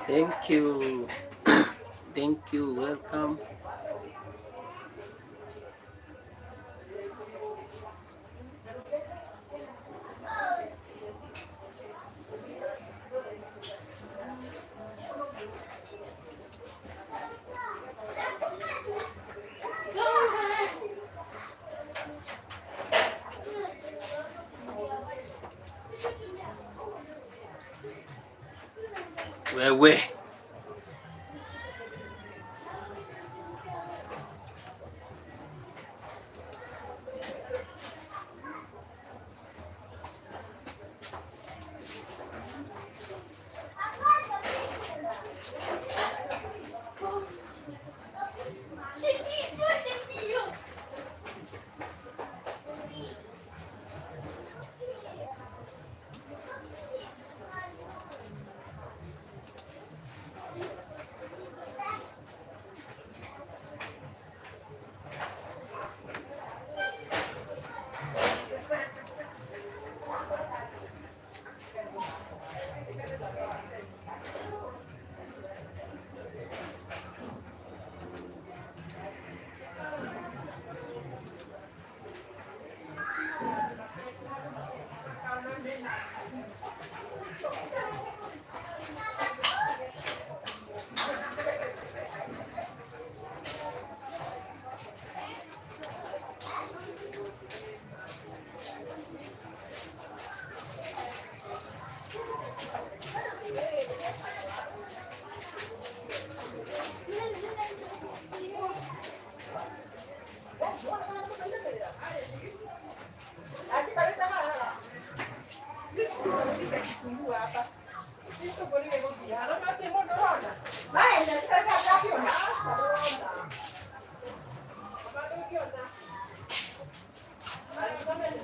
Thank you. Thank you. Welcome. Wewe.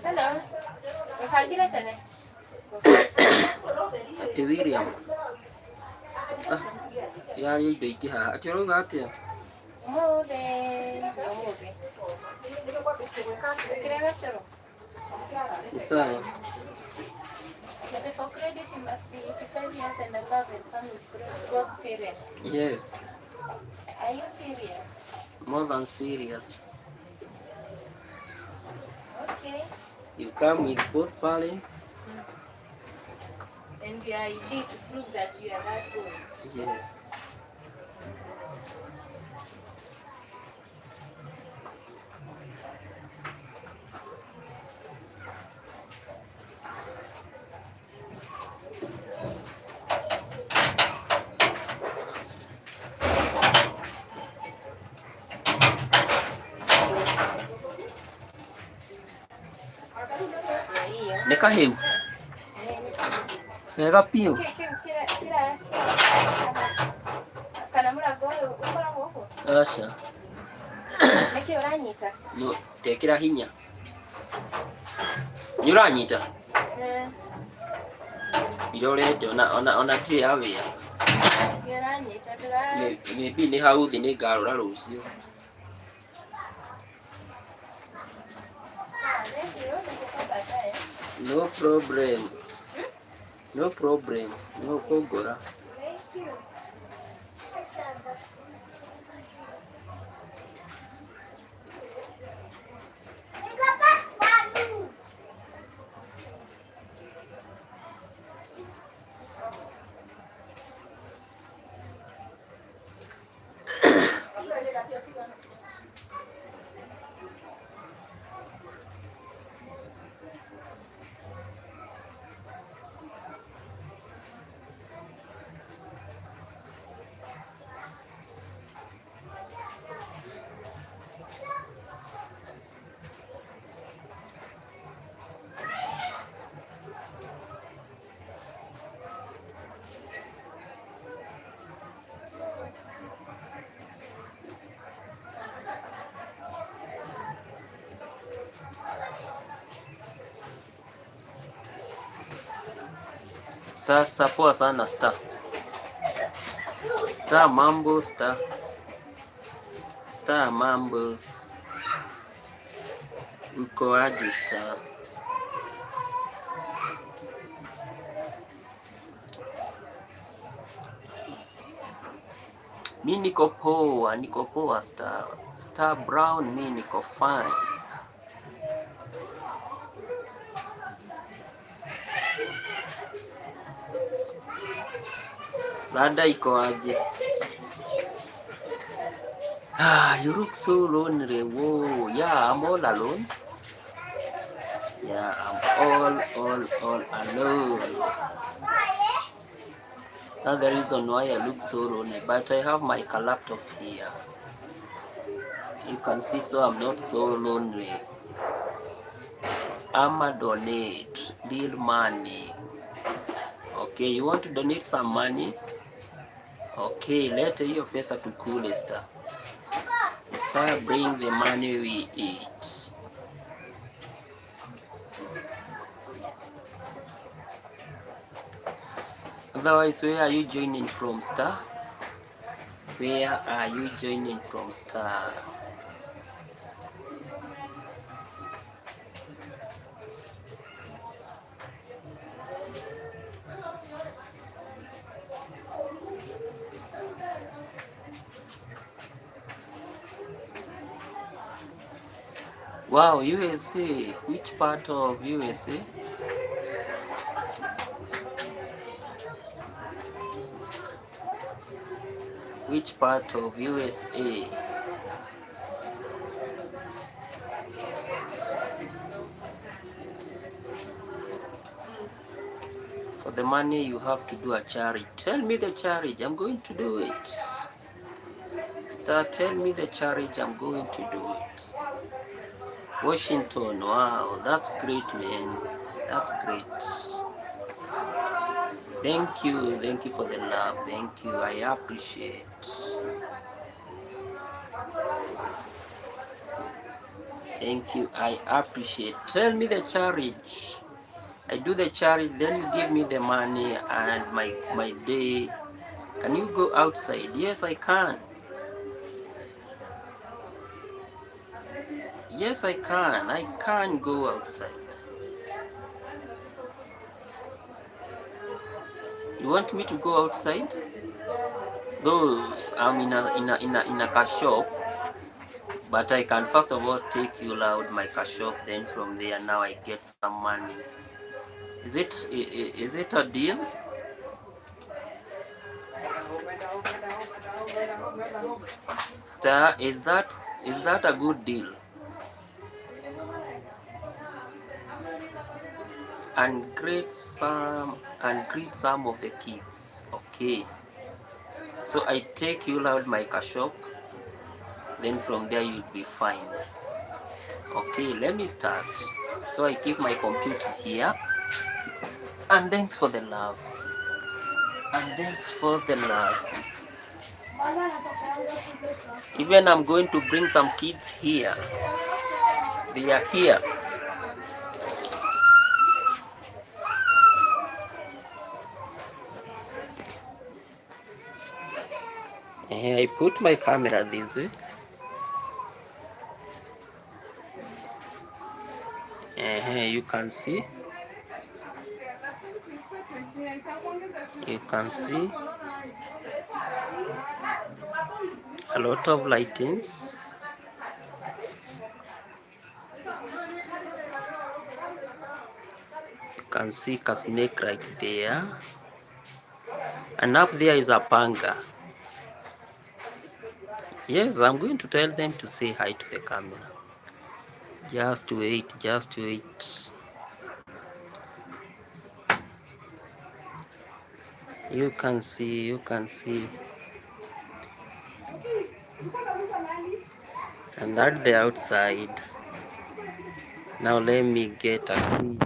Hello. Ukagire tene. Ati William. Yari indo ingĩ haha. Ati ũrauga atĩa? Umuthi. Kirega cero. Ni sawa. But for credit, you must be 85 years and above and come with both parents. Yes. Are you serious? More than serious. Okay. You come with both parents? And your ID to prove that you are that old. Yes. Nĩ kahĩu? Wega biũ? Kana mũrango ũyũ ũkoragwo gũkũ? Aca. Nĩkĩ ũranyita? Tekĩra hinya. Nĩ ũranyita? Irorete ona ndirĩ ya wĩra. Nĩ ũranyita ndĩra. Maybe nĩ hau thĩ nĩ ngarora rũciũ. No problem. No problem. No kũngora. Thank you. Sasa poa sana Star. Star mambo Star. Star mambos. Uko aje Star? Mi niko poa Star Brown, mi niko fine. Rada iko aje? You look so lonely. Whoa, yeah, I'm all alone. Yeah, I'm all alone. That's the reason why I look so lonely. But I have my laptop here. You can see, so I'm not so lonely. I'ma donate deal money. Okay, you want to donate some money? Okay, lete hiyo pesa tukule Star. Star, bring the money we eat. Otherwise, where are you joining from, Star? Where are you joining from, Star? Wow, USA. Which part of USA? Which part of USA? For the money, you have to do a charity. Tell me the charity. I'm going to do it. Star, tell me the charity. I'm going to do it. Washington. Wow, that's great, man. That's great. Thank you for the love. Thank you, I appreciate. Thank you, I appreciate. Tell me the charity. I do the charity, then you give me the money and my day. Can you go outside? Yes, I can. Yes, I can. I can go outside. You want me to go outside? Though I'm in a car shop, but I can first of all take you out my car shop. Then from there, now I get some money. Is it a deal? Star, is that a good deal? And greet some of the kids. Okay. So I take you out my car shop, then from there you'll be fine. Okay, let me start. So I keep my computer here. And thanks for the love. Even I'm going to bring some kids here. They are here. I put my camera this way. You can see. A lot of lightings. You can see a snake right there. And up there is a panga. Yes, I'm going to tell them to say hi to the camera. Just wait. You can see. And that's the outside. Now let me get a key.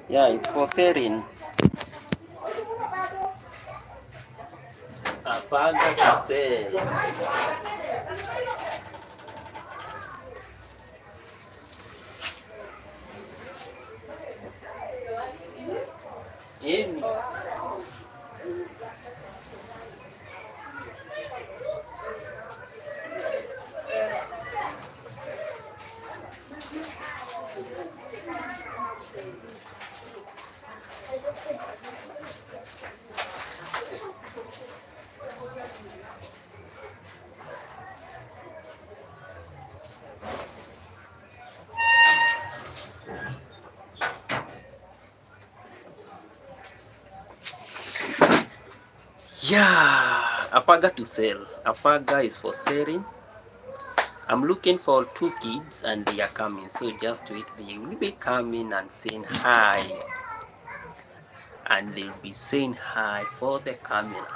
Yeah, it's for selling. A panga to sell. In. Yeah, Apaga to sell. Apaga is for selling. I'm looking for 2 kids and they are coming, so just wait. They will be coming and saying hi, and they'll be saying hi for the camera,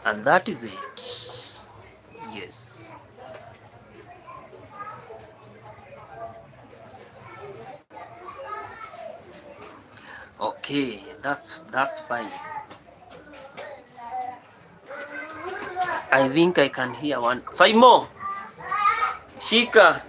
and that is it. Yes. Okay, that's fine. I think I can hear one. Saimo, Shika.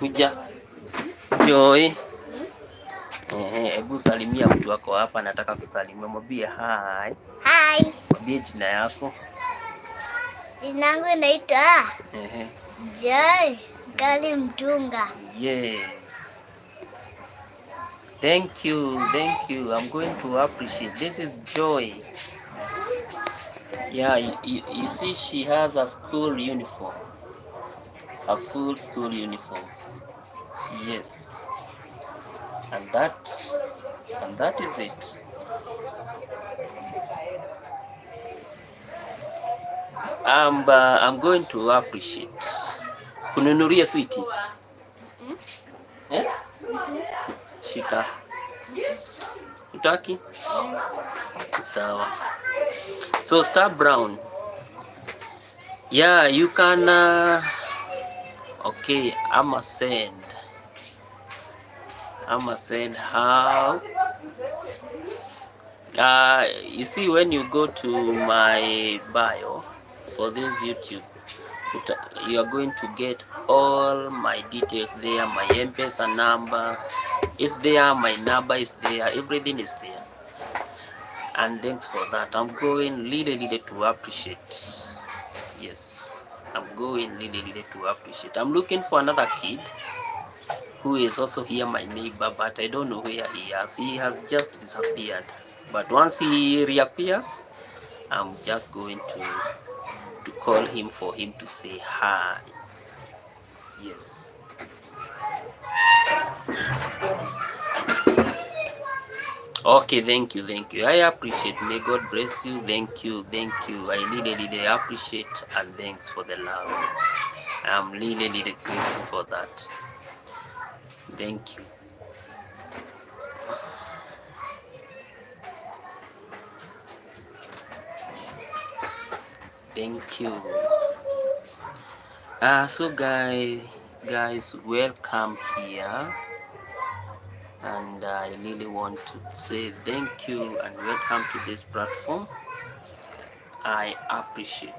Kuja. Joy. Hebu salimia mtu wako hapa, nataka kusalimia. Mwambie hi. Hi. Mwambie jina yako. Jina langu naitwa Ehe. Joy Kali Mtunga. Yes. Thank you. I'm going to appreciate. This is Joy. Yeah, you see, she has a school uniform, a full school uniform. Yes, and that is it. I'm going to appreciate. Kununulia sweetie. Eh? Shika. Utaki? Sawa. So Star Brown. Yeah, you can okay, I'ma send how. You see, when you go to my bio for this YouTube, you are going to get all my details there. My M-Pesa number is there, my number is there, everything is there. And thanks for that. I'm going really to appreciate. Yes, I'm going really to appreciate. I'm looking for another kid who is also here, my neighbor, but I don't know where he is. He has just disappeared. But once he reappears, I'm just going to call him for him to say hi. Yes. Okay, thank you. I appreciate. May God bless you. Thank you. I really appreciate, and thanks for the love. I'm really grateful for that. Thank you. Thank you. So guys, welcome here. And I really want to say thank you and welcome to this platform. I appreciate.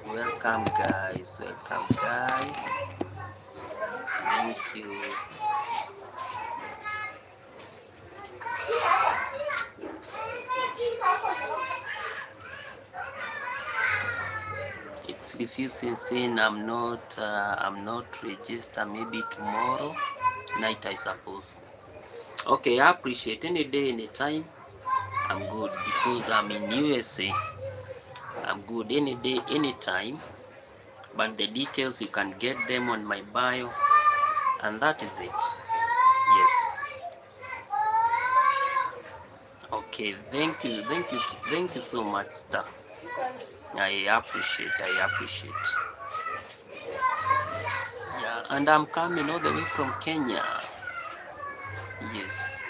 Welcome guys. Thank you. It's refusing, saying I'm not registered. Maybe tomorrow night, I suppose. Okay, I appreciate any day, any time. I'm good because I'm in USA. I'm good any day, any time. But the details, you can get them on my bio, and that is it. Yes. Okay, thank you so much, Star. I appreciate. Yeah, and I'm coming all the way from Kenya. Yes.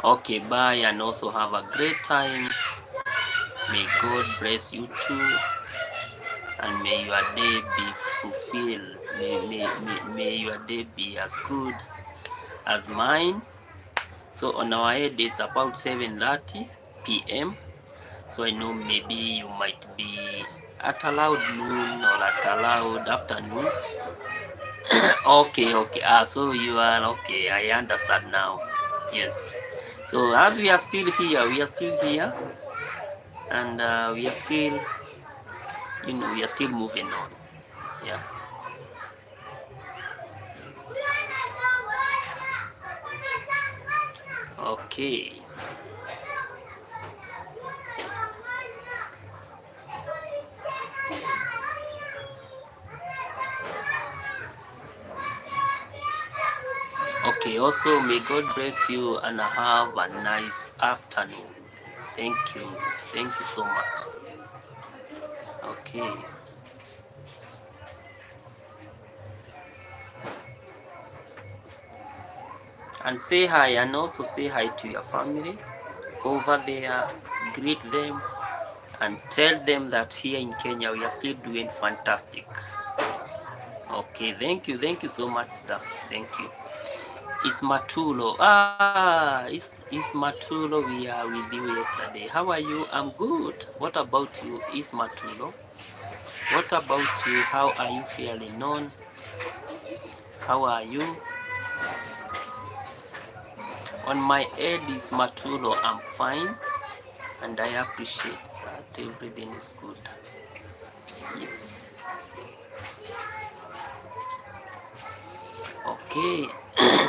Okay, bye, and also have a great time. May God bless you too, and may your day be fulfilled. May your day be as good as mine. So on our head it's about 7:30 p.m. So I know maybe you might be at around noon or at around afternoon. Okay. So you are okay. I understand now. Yes. So as we are still here, and we are still, we are still moving on. Yeah. Okay. Okay. Also, may God bless you and have a nice afternoon. Thank you. Thank you so much. Okay. And say hi, and also say hi to your family over there. Greet them and tell them that here in Kenya we are still doing fantastic. Okay, thank you so much, sir. Thank you. It's Matulo. It's Matulo. We are with you yesterday. How are you? I'm good. What about you? It's Matulo. What about you? How are you feeling on? How are you? On my head is Matulo. I'm fine, and I appreciate that everything is good. Yes. Okay.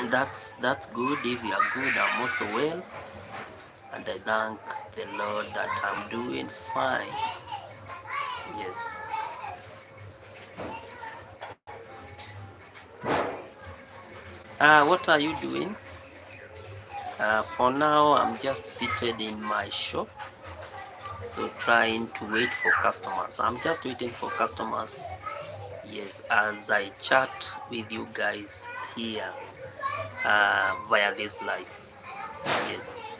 that's good. If you are good, I'm also well, and I thank the Lord that I'm doing fine. Yes. What are you doing? For now, I'm just seated in my shop, so trying to wait for customers. I'm just waiting for customers. Yes, as I chat with you guys here via this live. Yes.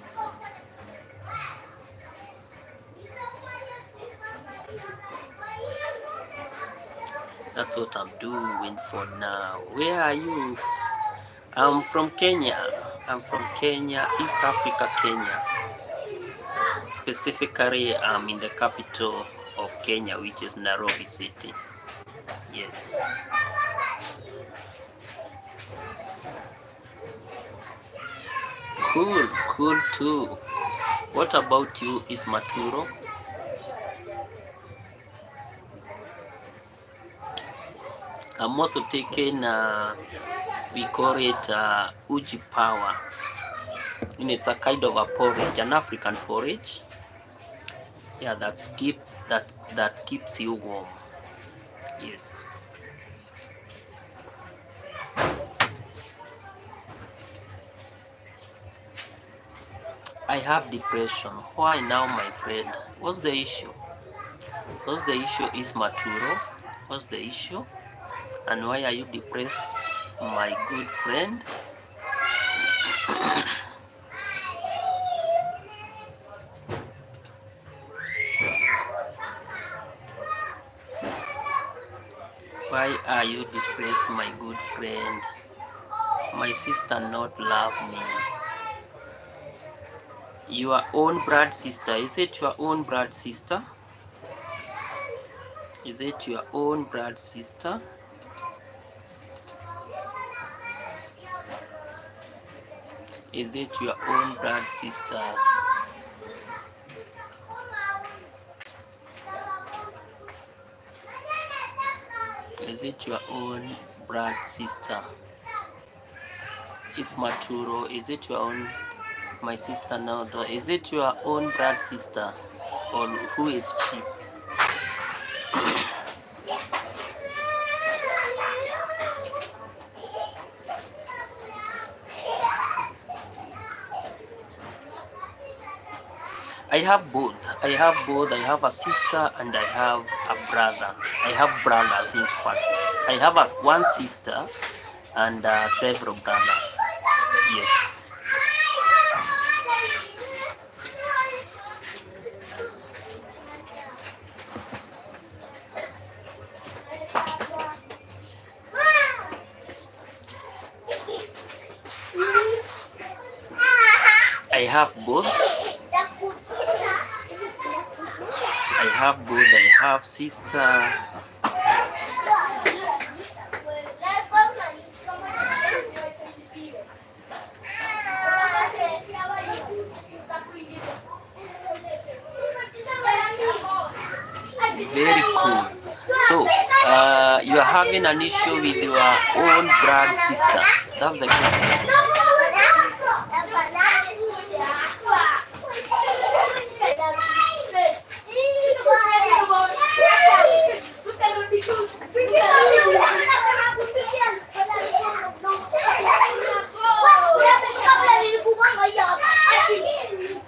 That's what I'm doing for now. Where are you? I'm from Kenya. I'm from Kenya, East Africa, Kenya. Specifically, I'm in the capital of Kenya, which is Nairobi City. Yes. Cool too. What about you, is Maturo? I'm also taking, we call it uji power. And it's a kind of a porridge, an African porridge. Yeah, that keeps you warm. Yes. I have depression. Why now, my friend? What's the issue? What's the issue, is Maturo? What's the issue? And why are you depressed, my good friend? Why are you depressed, my good friend? My sister not love me. Your own blood sister. Is it your own blood sister? Is it your own blood sister? Is it your own blood sister? Is it your own blood sister? Is Maturo? Is it your own? My sister now. Is it your own blood sister? Or who is she? I have both. I have a sister and I have a brother. I have brothers, in fact. I have one sister and several brothers. Yes. have both. I have sister. Very cool. So, you are having an issue with your own blood sister. That's the question.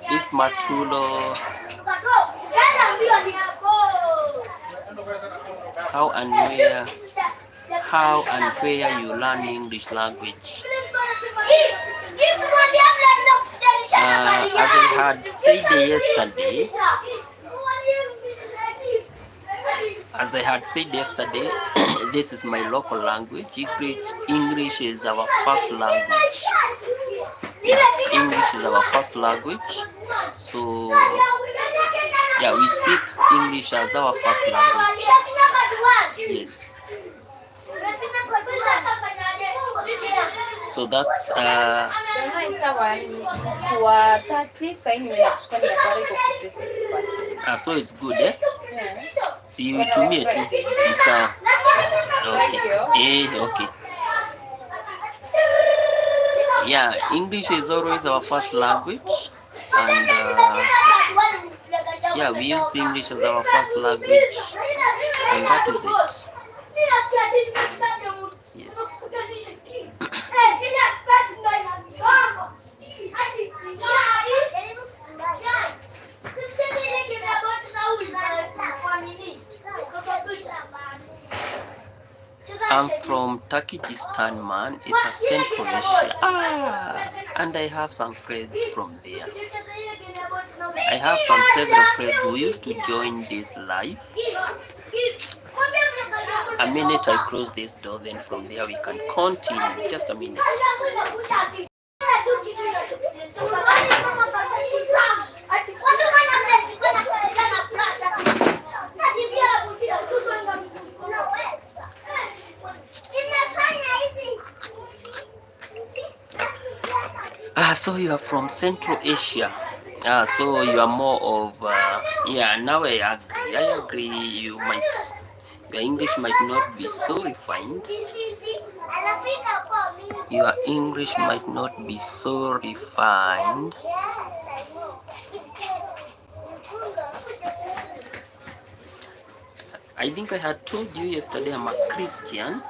It's Matulo. How and where you learn English language? As I had said yesterday, this is my local language. English is our first language. Yeah, English is our first language. So, yeah, we speak English as our first language. Yes. So that's so it's good, eh? See you to me too. Okay. Okay. Yeah, English is always our first language, and yeah, we use English as our first language, and that is it. Yes. I'm from Tajikistan, man. It's a Central Asia. And I have some friends from there. I have several friends who used to join this live. A minute I close this door, then from there we can continue. Just a minute. So you are from Central Asia. So you are more of yeah. Now I agree. Your English might not be so refined. Your English might not be so refined. I think I had told you yesterday I'm a Christian,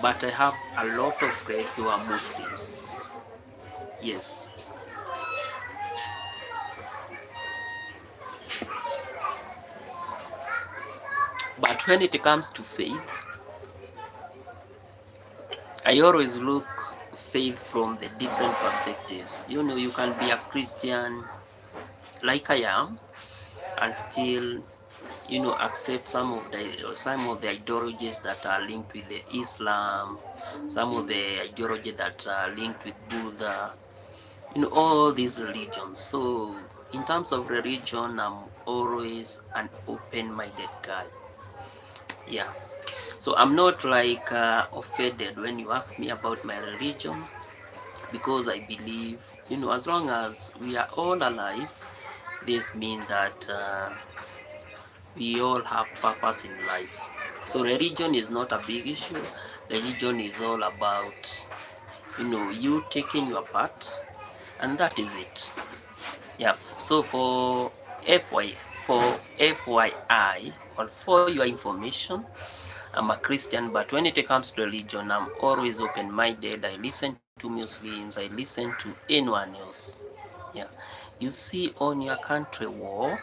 but I have a lot of friends who are Muslims. Yes. But when it comes to faith, I always look faith from the different perspectives. You know, you can be a Christian like I am and still, you know, accept some of the ideologies that are linked with the Islam, some of the ideologies that are linked with Buddha, you know, all these religions. So in terms of religion, I'm always an open-minded guy. Yeah. So I'm not like offended when you ask me about my religion, because I believe, you know, as long as we are all alive, this means that we all have purpose in life. So religion is not a big issue. Religion is all about, you know, you taking your part, and that is it. Yeah. So for FYI, or for your information, I'm a Christian, but when it comes to religion, I'm always open-minded. I listen to Muslims, I listen to anyone else. Yeah. You see, on your country war,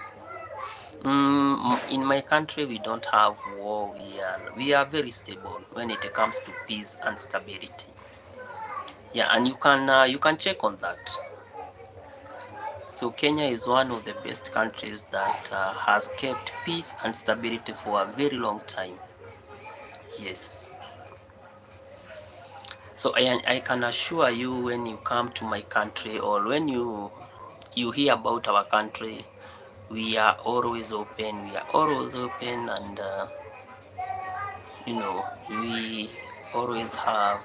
in my country we don't have war. We are very stable when it comes to peace and stability. Yeah, and you can check on that. So Kenya is one of the best countries that has kept peace and stability for a very long time. Yes. So I can assure you, when you come to my country, or when you you hear about our country, we are always open. And we always have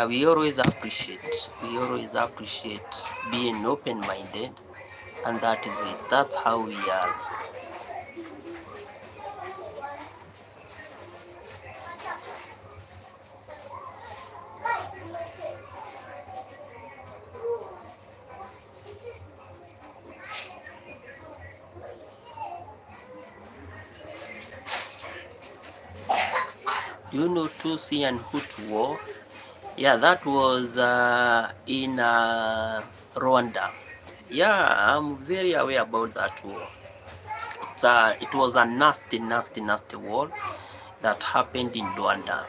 we always appreciate being open-minded, and that is it. That's how we are. Do you know Tutsi and Hutu war? Yeah, that was in Rwanda. Yeah, I'm very aware about that war. It was a nasty war that happened in Rwanda.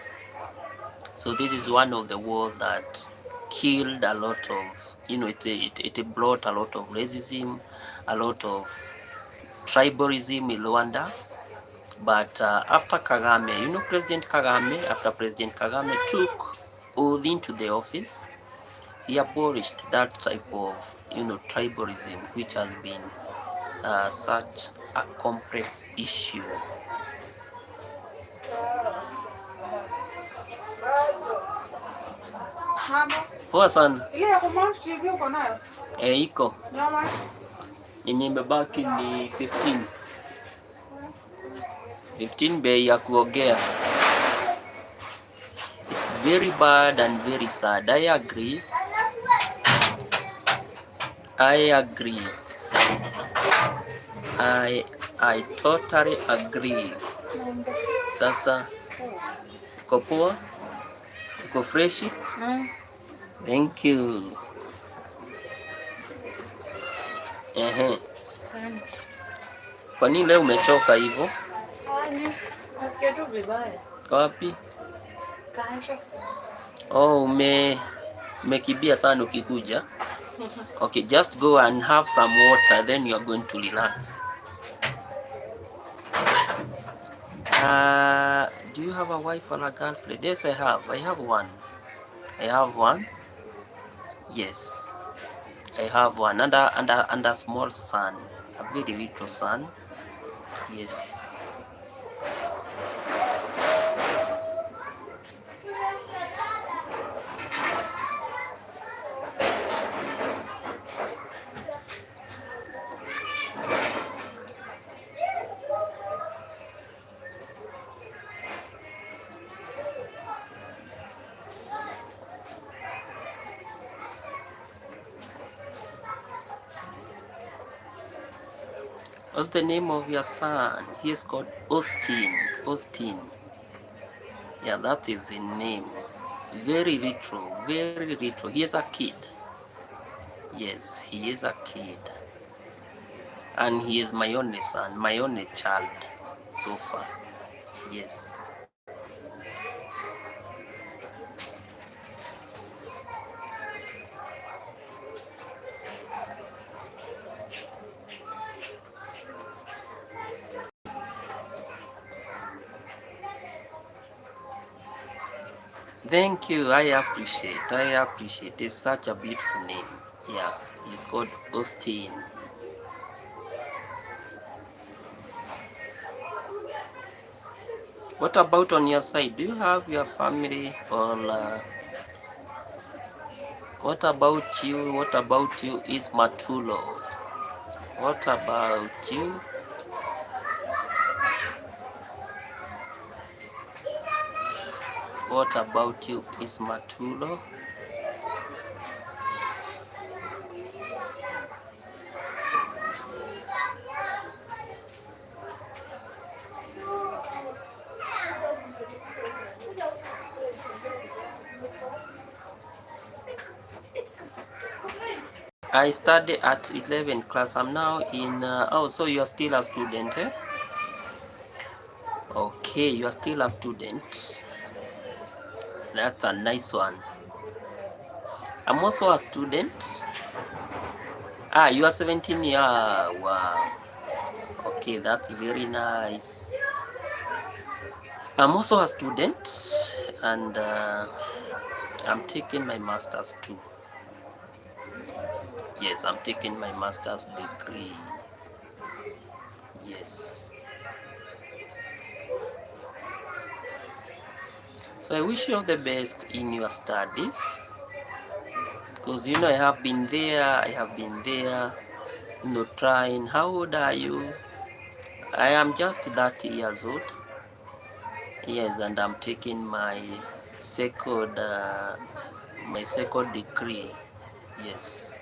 So this is one of the wars that killed a lot of, it brought a lot of racism, a lot of tribalism in Rwanda. But after Kagame, after President Kagame took into the office, he abolished that type of, tribalism, which has been such a complex issue. Poa sana. Ile ya Command TV uko nayo? Iko. Nyama. Yenye imebaki ni 15. 15 bei ya kuogea. It's very bad and very sad. I agree. I totally agree. Sasa uko poa? Uko fresh? Thank you. Sana. Kwa nini leo umechoka hivyo? Nasikia tu vibaya. Wapi? Kasho. Oh, umekibia sana ukikuja. Okay, just go and have some water, then you are going to relax. Do you have a wife or a girlfriend? Yes, I have. I have one. Yes, I have one, and a small son, a very little son. Yes. What's the name of your son? He is called Austin. Yeah, that is his name. Very little. He is a kid. Yes, he is a kid. And he is my only son, my only child so far. Yes. Thank you. I appreciate. It's such a beautiful name. Yeah, he's called Austin. What about on your side? Do you have your family, or what about you? What about you is Matulo? What about you? What about you is Matulo? I study at 11th class. I'm now in so you are still a student, eh? Okay, you are still a student. That's a nice one. I'm also a student. You are 17 years. Wow. Okay, that's very nice. I'm also a student, and I'm taking my master's too. Yes, I'm taking my master's degree. Yes. So I wish you all the best in your studies, because I have been there, trying. How old are you? I am just 30 years old. Yes, and I'm taking my second degree. Yes.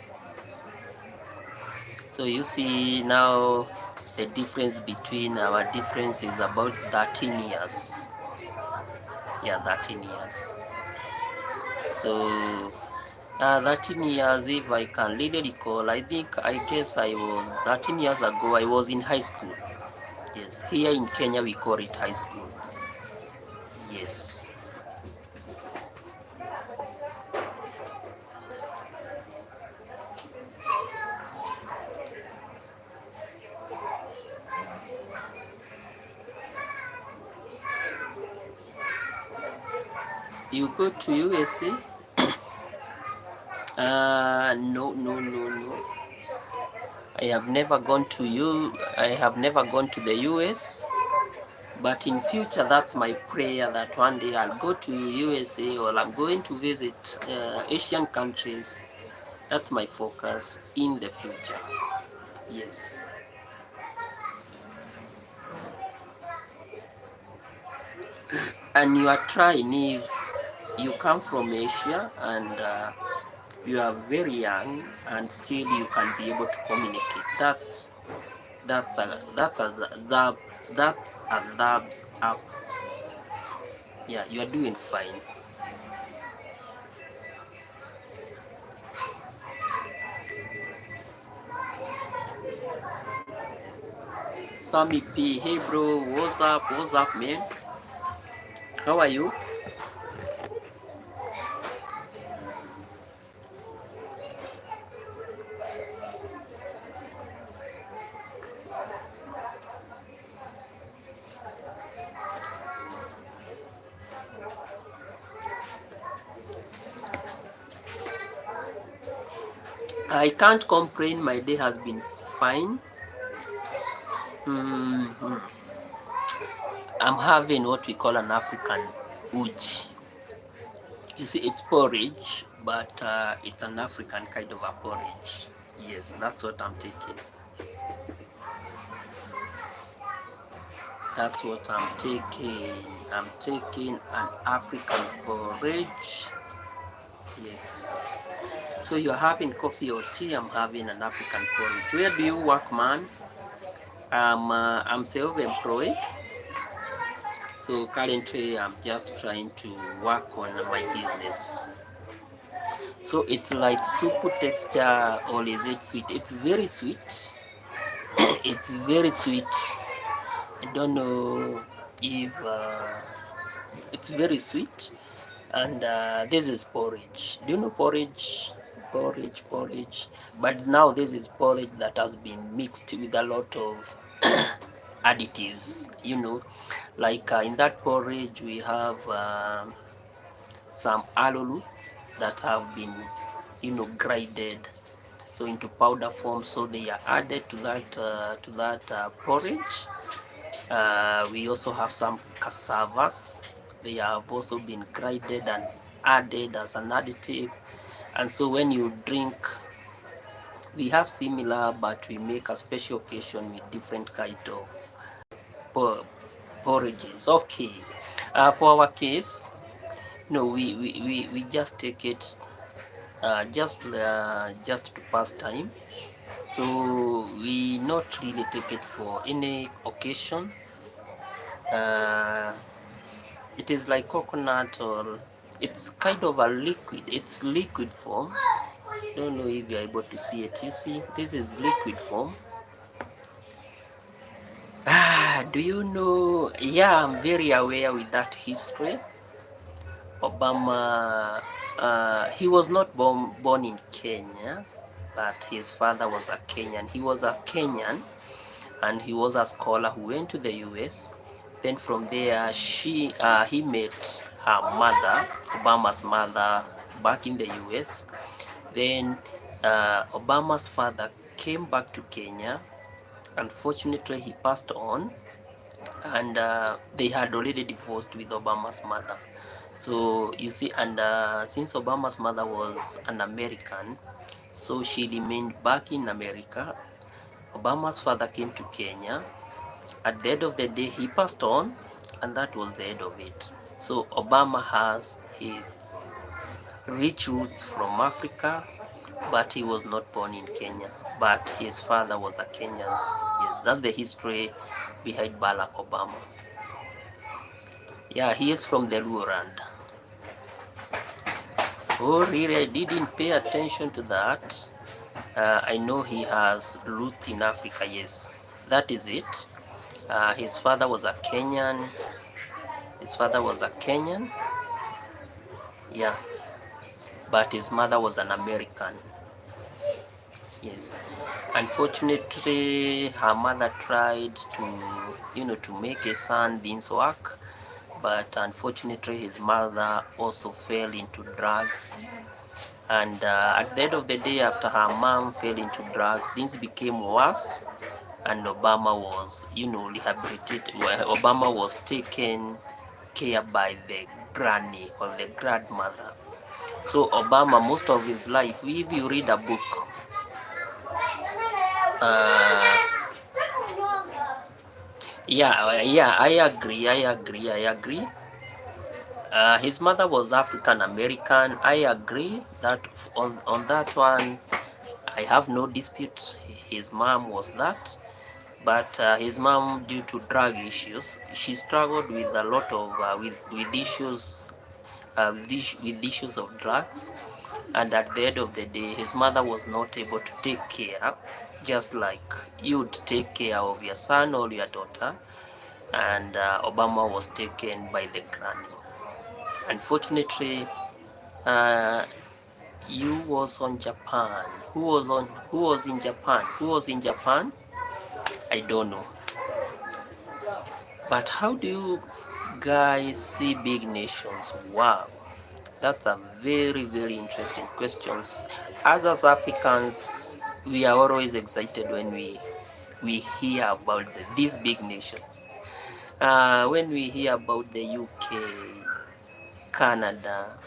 So you see now the difference between our difference is about 13 years. Yeah, 13 years. So 13 years, if I can really recall, I guess I was 13 years ago, I was in high school. Yes, here in Kenya we call it high school. Yes. You go to USA? No, no, no, no. I have never gone to the US, but in future that's my prayer, that one day I'll go to USA, or I'm going to visit Asian countries. That's my focus in the future. Yes. And you are trying, if you come from Asia and you are very young and still you can be able to communicate, that's a thumbs up. Yeah, you are doing fine. Sammy P, hey bro, what's up man? How are you? I can't complain, my day has been fine. I'm having what we call an African uji. You see, it's porridge, but it's an African kind of a porridge. Yes, that's what I'm taking. That's what I'm taking. I'm taking an African porridge. Yes. So you're having coffee or tea, I'm having an African porridge. Where do you work, man? I'm self-employed. So currently I'm just trying to work on my business. So it's like soup texture, or is it sweet? It's very sweet. It's very sweet. I don't know if it's very sweet. And this is porridge. Do you know porridge? Porridge. But now this is porridge that has been mixed with a lot of additives. Like in that porridge we have some arrowroots that have been, grinded so into powder form. So they are added to that porridge. We also have some cassavas. They have also been grinded and added as an additive. And so when you drink, we have similar, but we make a special occasion with different kind of porridges. Okay. For our case, we just take it just to pass time. So we not really take it for any occasion. It is like coconut, or it's kind of a liquid. It's liquid form. Don't know if you're able to see it. You see, this is liquid form. Do you know? Yeah, I'm very aware with that history. Obama, he was not born in Kenya, but his father was a Kenyan. He was a Kenyan, and he was a scholar who went to the US. Then from there, he met her mother, Obama's mother, back in the US. Then Obama's father came back to Kenya. Unfortunately, he passed on, and they had already divorced with Obama's mother. So you see, and since Obama's mother was an American, so she remained back in America. Obama's father came to Kenya. At the end of the day, he passed on, and that was the end of it. So Obama has his rich roots from Africa, but he was not born in Kenya. But his father was a Kenyan. Yes, that's the history behind Barack Obama. Yeah, he is from the Luoland. Oh, really? I didn't pay attention to that. I know he has roots in Africa. Yes, that is it. His father was a Kenyan. His father was a Kenyan. Yeah, but his mother was an American. Yes. Unfortunately, her mother tried to make a son didn't work, but unfortunately, his mother also fell into drugs. And at the end of the day, after her mom fell into drugs, things became worse, and Obama was, rehabilitated. Well, Obama was taken care by the granny or the grandmother. So Obama, most of his life, if you read a book, uh, yeah, I agree. His mother was African American. I agree that on that one, I have no dispute. His mom was that, but his mom, due to drug issues, she struggled with a lot of with issues with issues of drugs, and at the end of the day, his mother was not able to take care, just like you'd take care of your son or your daughter, and Obama was taken by the granny. Unfortunately, uh, you was on Japan. Who was in Japan? Who was in Japan? I don't know. But how do you guys see big nations? Wow, that's a very, very interesting questions. As Africans, we are always excited when we hear about these big nations. When we hear about the UK, Canada,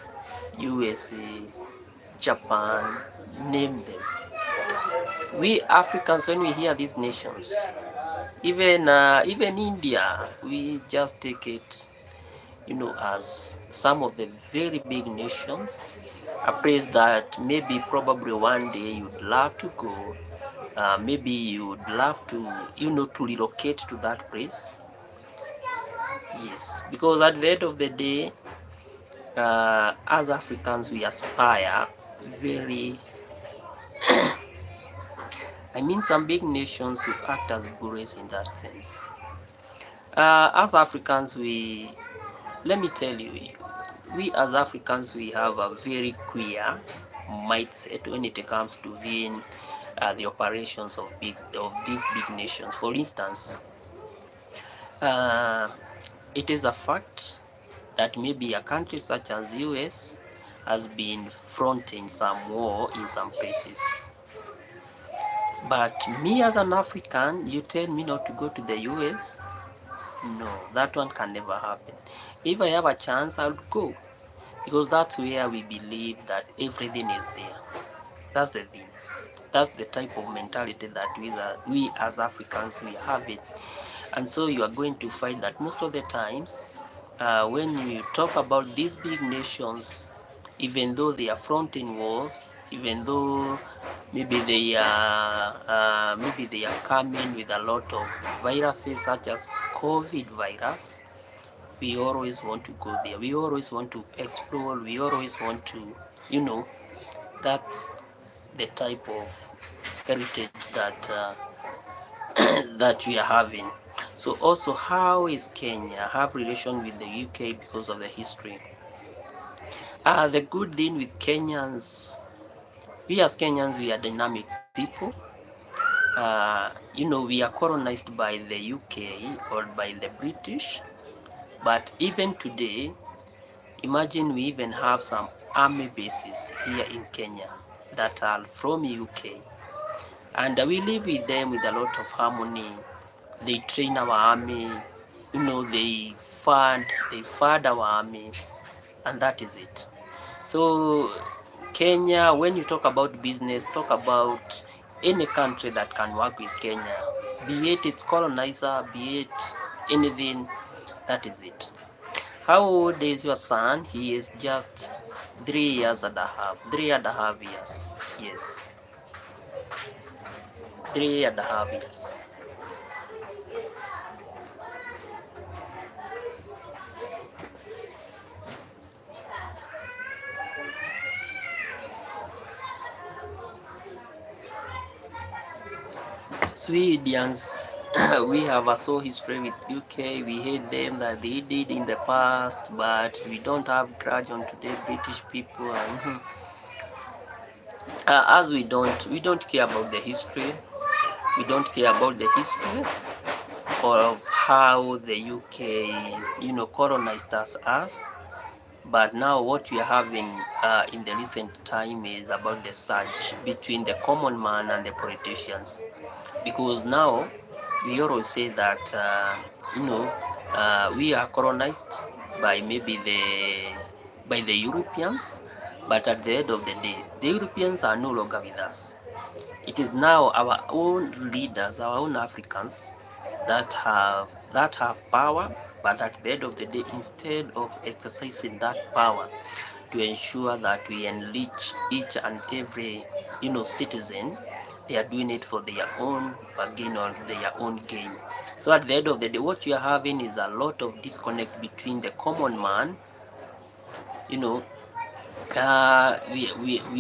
USA, Japan, name them. We Africans, when we hear these nations, even India, we just take it, as some of the very big nations, a place that maybe probably one day you'd love to go. Maybe you'd love to relocate to that place. Yes, because at the end of the day, as Africans, we aspire very. I mean, some big nations will act as bullies in that sense. As Africans, let me tell you, we as Africans, we have a very queer mindset when it comes to viewing the operations of these big nations. For instance, uh, it is a fact that maybe a country such as US has been fronting some war in some places. But me as an African, you tell me not to go to the US? No, that one can never happen. If I have a chance, I'll go, because that's where we believe that everything is there. That's the thing. That's the type of mentality that we as Africans, we have it. And so you are going to find that most of the times, when you talk about these big nations, even though they are fronting wars, even though maybe they are coming with a lot of viruses such as COVID virus, we always want to go there. We always want to explore. We always want to, that's the type of heritage that that we are having. So also, how is Kenya have relation with the UK because of the history? The good thing with Kenyans, we as Kenyans, we are dynamic people. We are colonized by the UK or by the British, but even today, imagine we even have some army bases here in Kenya that are from UK, and we live with them with a lot of harmony. They train our army, they fund our army, and that is it. So Kenya, when you talk about business, talk about any country that can work with Kenya, be it its colonizer, be it anything, that is it. How old is your son? He is just 3 years and a half. 3.5 years. Yes. 3.5 years. Swedes, we have a sore history with UK. We hate them that they did in the past, but we don't have grudge on today British people. And as we don't care about the history. We don't care about the history of how the UK, colonized us. But now what we are having in the recent time is about the surge between the common man and the politicians. Because now we always say that we are colonized by maybe the Europeans, but at the end of the day, the Europeans are no longer with us. It is now our own leaders, our own Africans that have power, but at the end of the day, instead of exercising that power to ensure that we enrich each and every citizen, they are doing it for their own gain or their own gain. So at the end of the day, what you are having is a lot of disconnect between the common man. We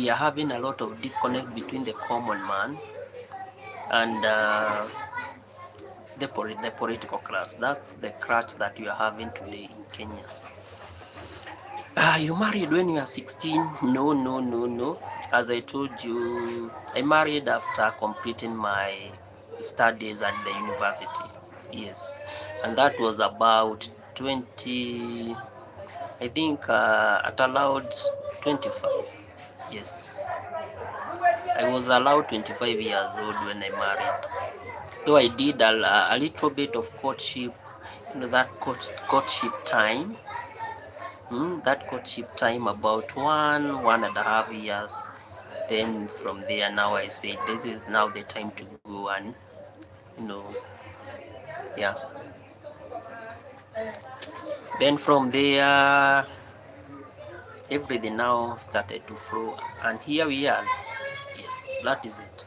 are having a lot of disconnect between the common man and the political class. That's the crutch that you are having today in Kenya. You married when you are 16? No. As I told you, I married after completing my studies at the university. Yes, and that was about 20. I think at allowed 25. Yes, I was allowed 25 years old when I married. Though I did a little bit of courtship, that courtship time. That courtship time about 1.5 years. Then from there, now I said this is now the time to go and yeah. Then from there, everything now started to flow, and here we are. Yes, that is it.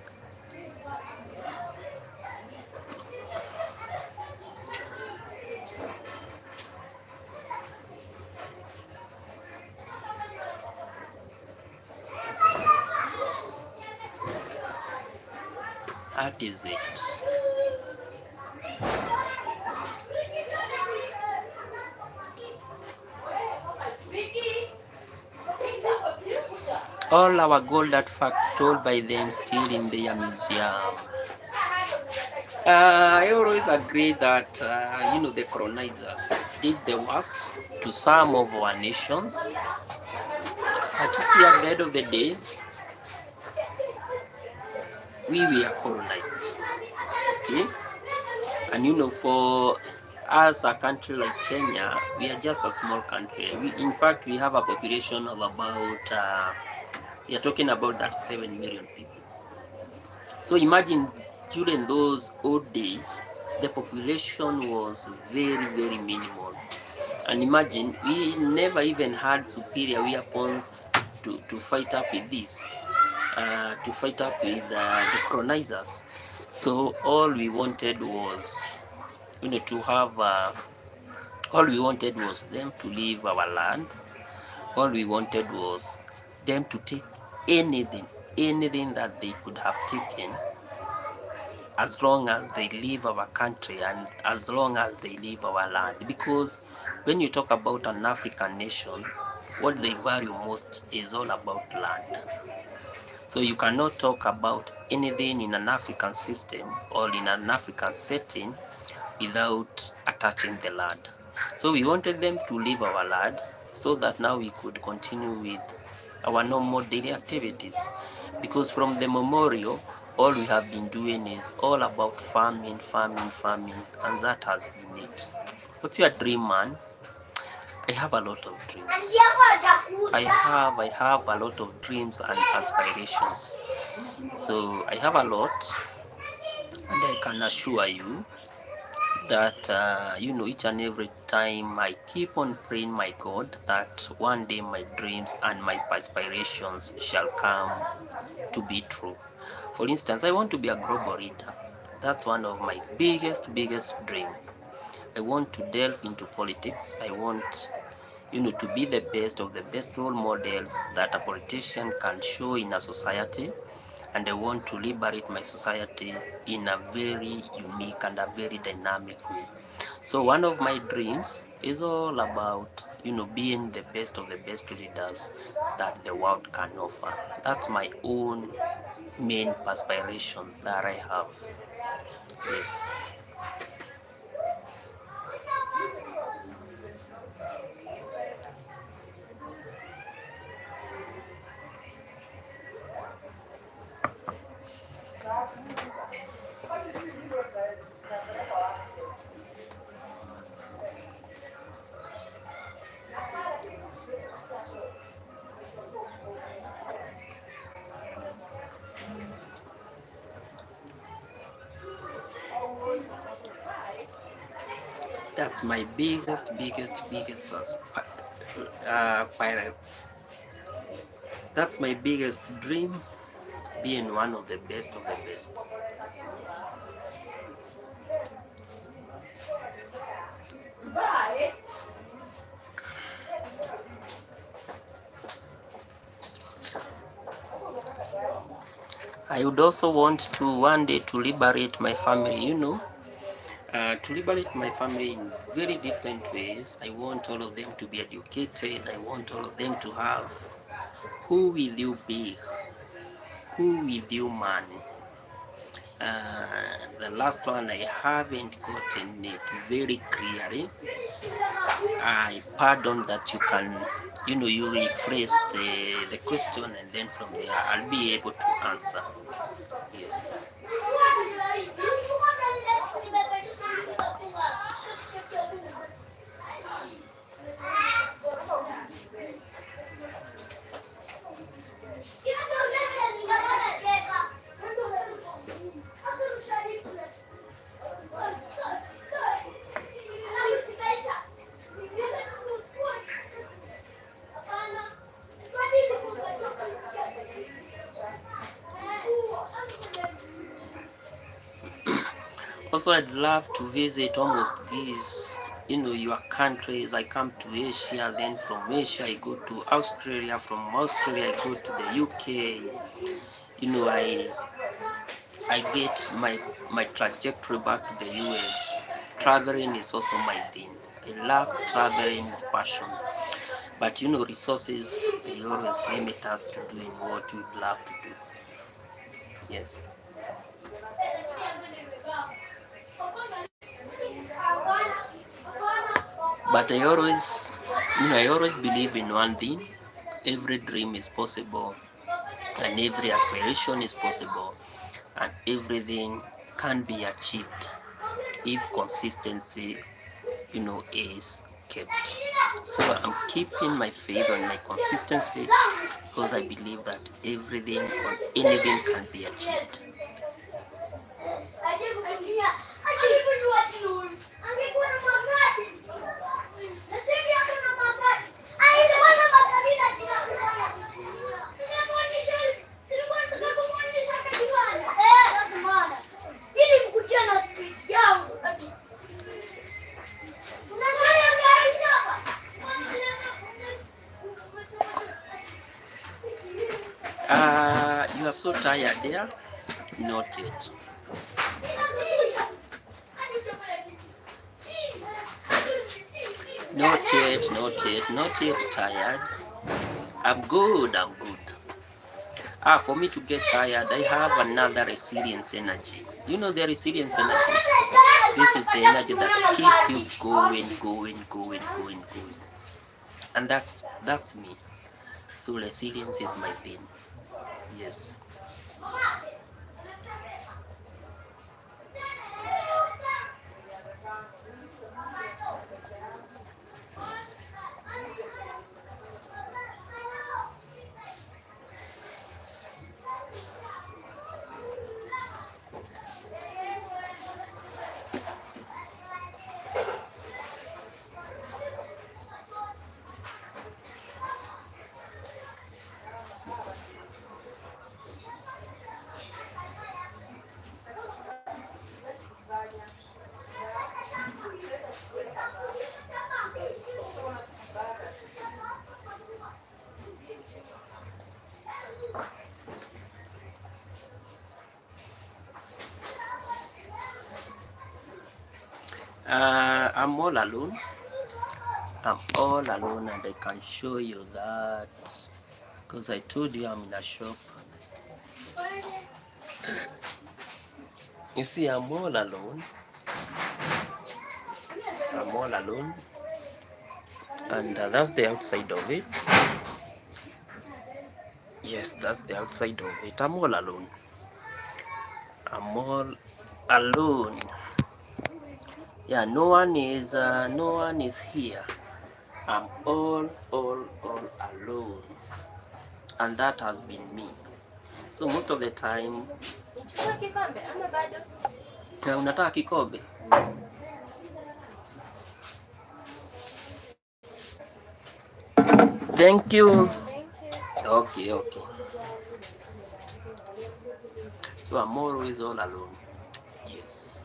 That is it. All our gold artifacts stored by them still in their museum. I always agree that the colonizers did the worst to some of our nations. But you see, at the end of the day, we were colonized. Okay? And for us, a country like Kenya, we are just a small country. In fact, we have a population of about, we are talking about 37 million people. So imagine during those old days, the population was very, very minimal. And imagine, we never even had superior weapons to fight up with this, to fight up with the colonizers. So all we wanted was, to have, all we wanted was them to leave our land. All we wanted was them to take anything that they could have taken, as long as they leave our country and as long as they leave our land. Because when you talk about an African nation, what they value most is all about land. So you cannot talk about anything in an African system or in an African setting without attaching the land. So we wanted them to leave our land so that now we could continue with our normal daily activities, because from the memorial all we have been doing is all about farming, and that has been it. What's your dream, man? I have a lot of dreams. I have a lot of dreams and aspirations. So I have a lot, and I can assure you that each and every time I keep on praying my God that one day my dreams and my aspirations shall come to be true. For instance, I want to be a global leader. That's one of my biggest dream. I want to delve into politics. I want to be the best of the best role models that a politician can show in a society, and I want to liberate my society in a very unique and a very dynamic way. So one of my dreams is all about being the best of the best leaders that the world can offer. That's my own main aspiration that I have. Yes. That's my biggest that's my biggest dream, being one of the best of the best. I would also want to one day to liberate my family, to liberate my family in very different ways. I want all of them to be educated. I want all of them to have who will you be, who will you money. The last one I haven't gotten it very clearly. I pardon that you can, you rephrase the question, and then from there I'll be able to answer. Yes. Also, I'd love to visit almost these, your countries. I come to Asia, then from Asia I go to Australia, from Australia I go to the UK. I get my trajectory back to the US. Traveling is also my thing. I love traveling with passion. But resources, they always limit us to doing what we'd love to do. Yes. But I always believe in one thing: every dream is possible, and every aspiration is possible, and everything can be achieved if consistency, is kept. So I'm keeping my faith on my consistency, because I believe that everything or anything can be achieved. You are so tired there? Not yet. Not yet tired. I'm good. For me to get tired, I have another resilience energy. You know the resilience energy? This is the energy that keeps you going. And that's me. So resilience is my thing. Yes. I'm all alone. I'm all alone, and I can show you that because I told you I'm in a shop. You see, I'm all alone. I'm all alone, and that's the outside of it. Yes, that's the outside of it. I'm all alone. I'm all alone. Yeah, no one is here. I'm all alone, and that has been me. So most of the time, unataka kikombe? Thank you. Okay. So I'm always all alone. Yes.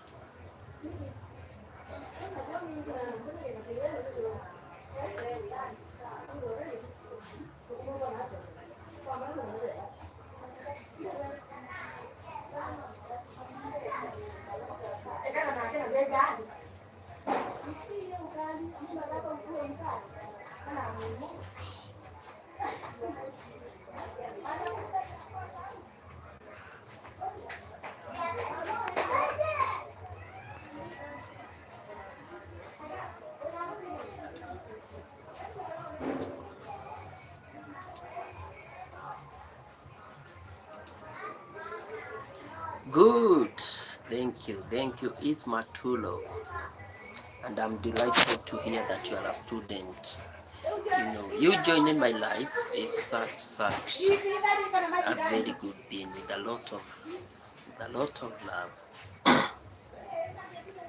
Good. Thank you. It's Matulo. And I'm delighted to hear that you are a student. You joining my life is such a very good thing with a lot of love.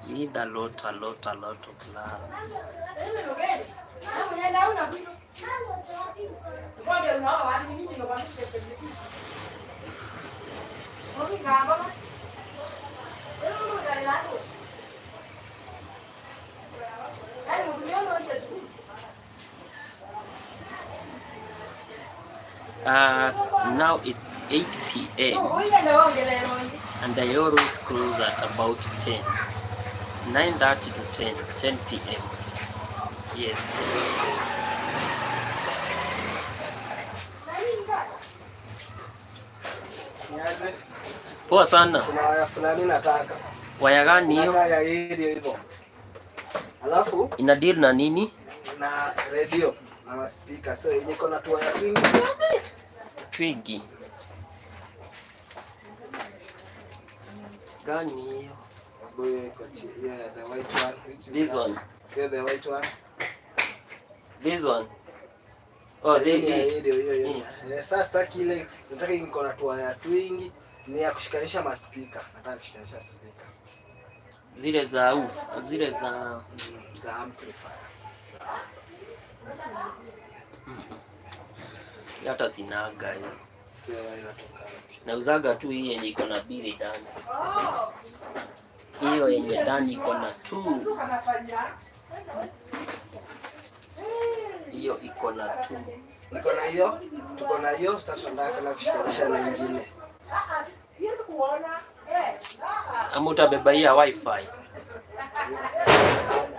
With a lot of love. Now it's 8 p.m. and I always close at about 10. 9:30 to 10 p.m. Yes. Poa sana. Kuna waya fulani nataka. Waya gani hiyo? Waya hivyo. Alafu ina deal na nini? Na radio na speaker. So niko na tu waya twingi. Gani hiyo? Yeah, the white one. This one. Yeah, the white one. This one. Oh, hiyo. Sasa kile nataka niko na tu waya twingi ni ya kushikanisha maspika. Nataka kushikanisha speaker. Zile za zile za amplifier. Hata sinaga hiyo. Sio inatoka. Nauzaga tu hii yenye iko na bili ndani. Hiyo yenye ndani iko na 2. Hiyo iko na 2. Niko na hiyo, tuko na hiyo, sasa tunataka kushikanisha na nyingine. Ama utabeba hii ya wifi.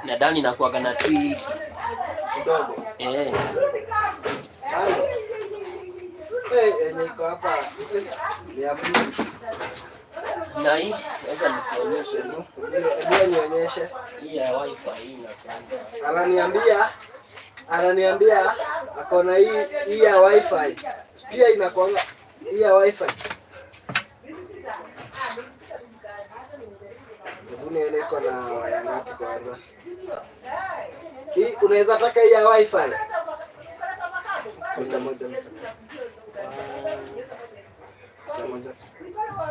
Na ndani inakuwa na 2 kidogo. Halo. Yenye iko hapa ni ya blue. Na hii naweza nikuonyeshe nionyeshe. Hii ya wifi hii inasema. Ananiambia ananiambia ako na hii ya wifi pia inakuanga hii ya wifi. Hebu nione iko na waya ngapi kwanza. Hii unaweza taka hii ya wifi. Mita moja msa. Mita moja msa.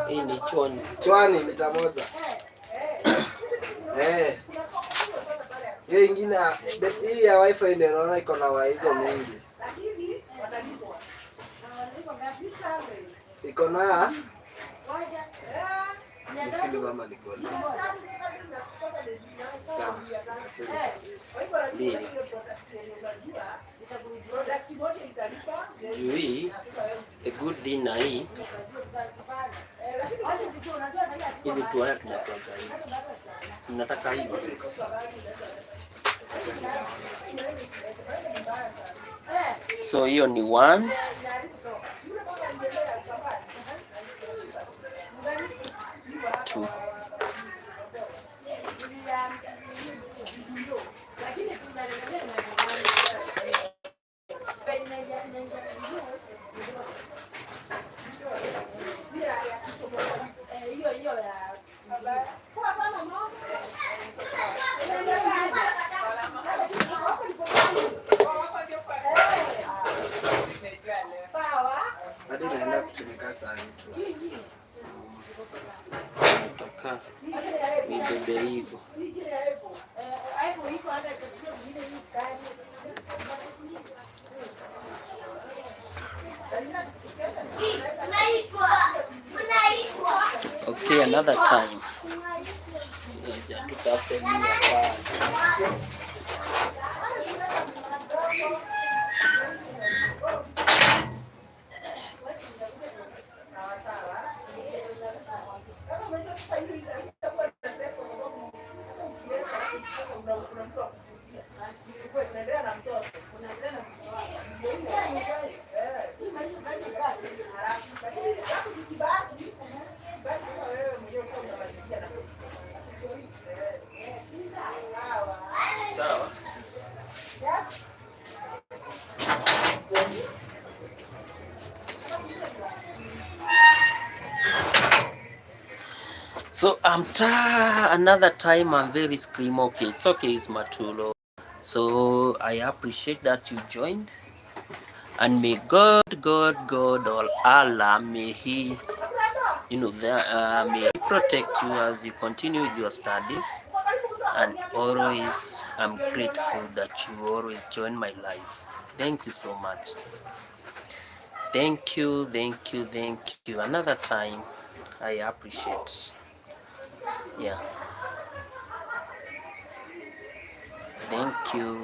Hii ni chwani. Chwani mita moja. Hiyo ingine hii ya wifi ndio naona iko na waya hizo mingi. Iko na silver ama ni gold. Sawa. Mbili. Juu hii the good thing na hii hizi tu haya tunatoka hivi. Tunataka hivi. So hiyo ni 1 2 hadi naenda kutumika sana tu. Nataka nibebe hivyo. Okay, another time. Tutafute nini hapa? Sawa. So another time I'm very scream. Okay, it's okay, it's Matulo. So I appreciate that you joined, and may God, or Allah, may He, may He protect you as you continue with your studies. And always, I'm grateful that you always join my life. Thank you so much. Thank you. Another time, I appreciate. Yeah. Thank you.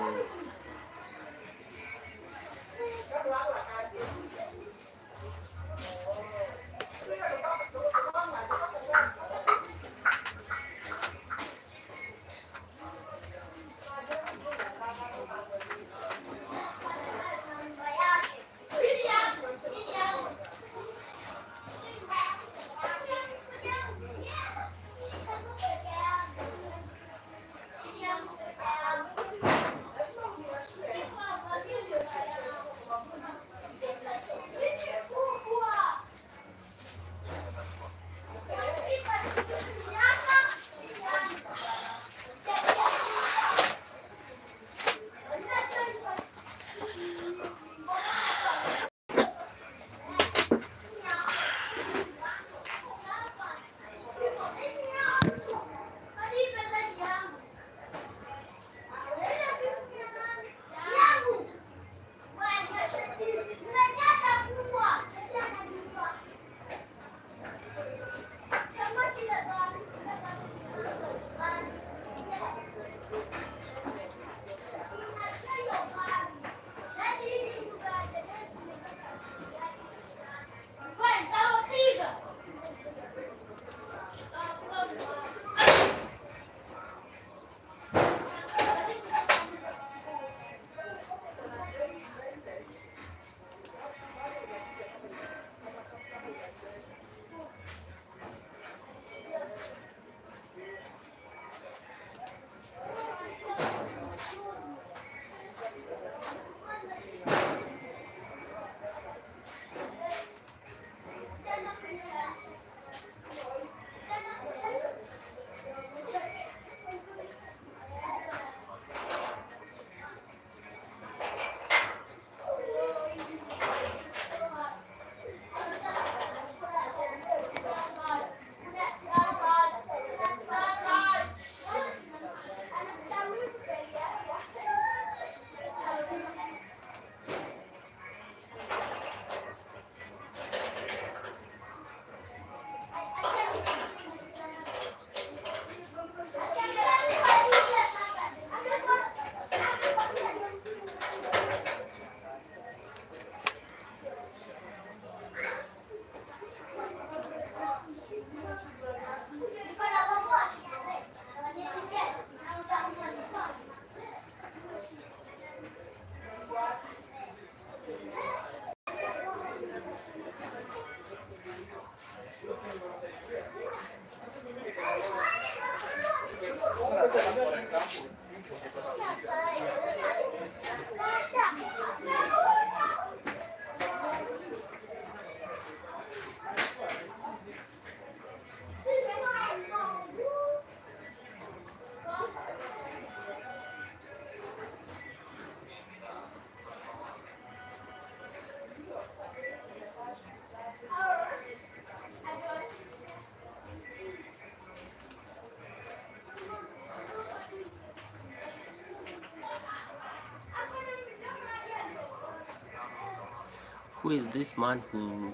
Who is this man who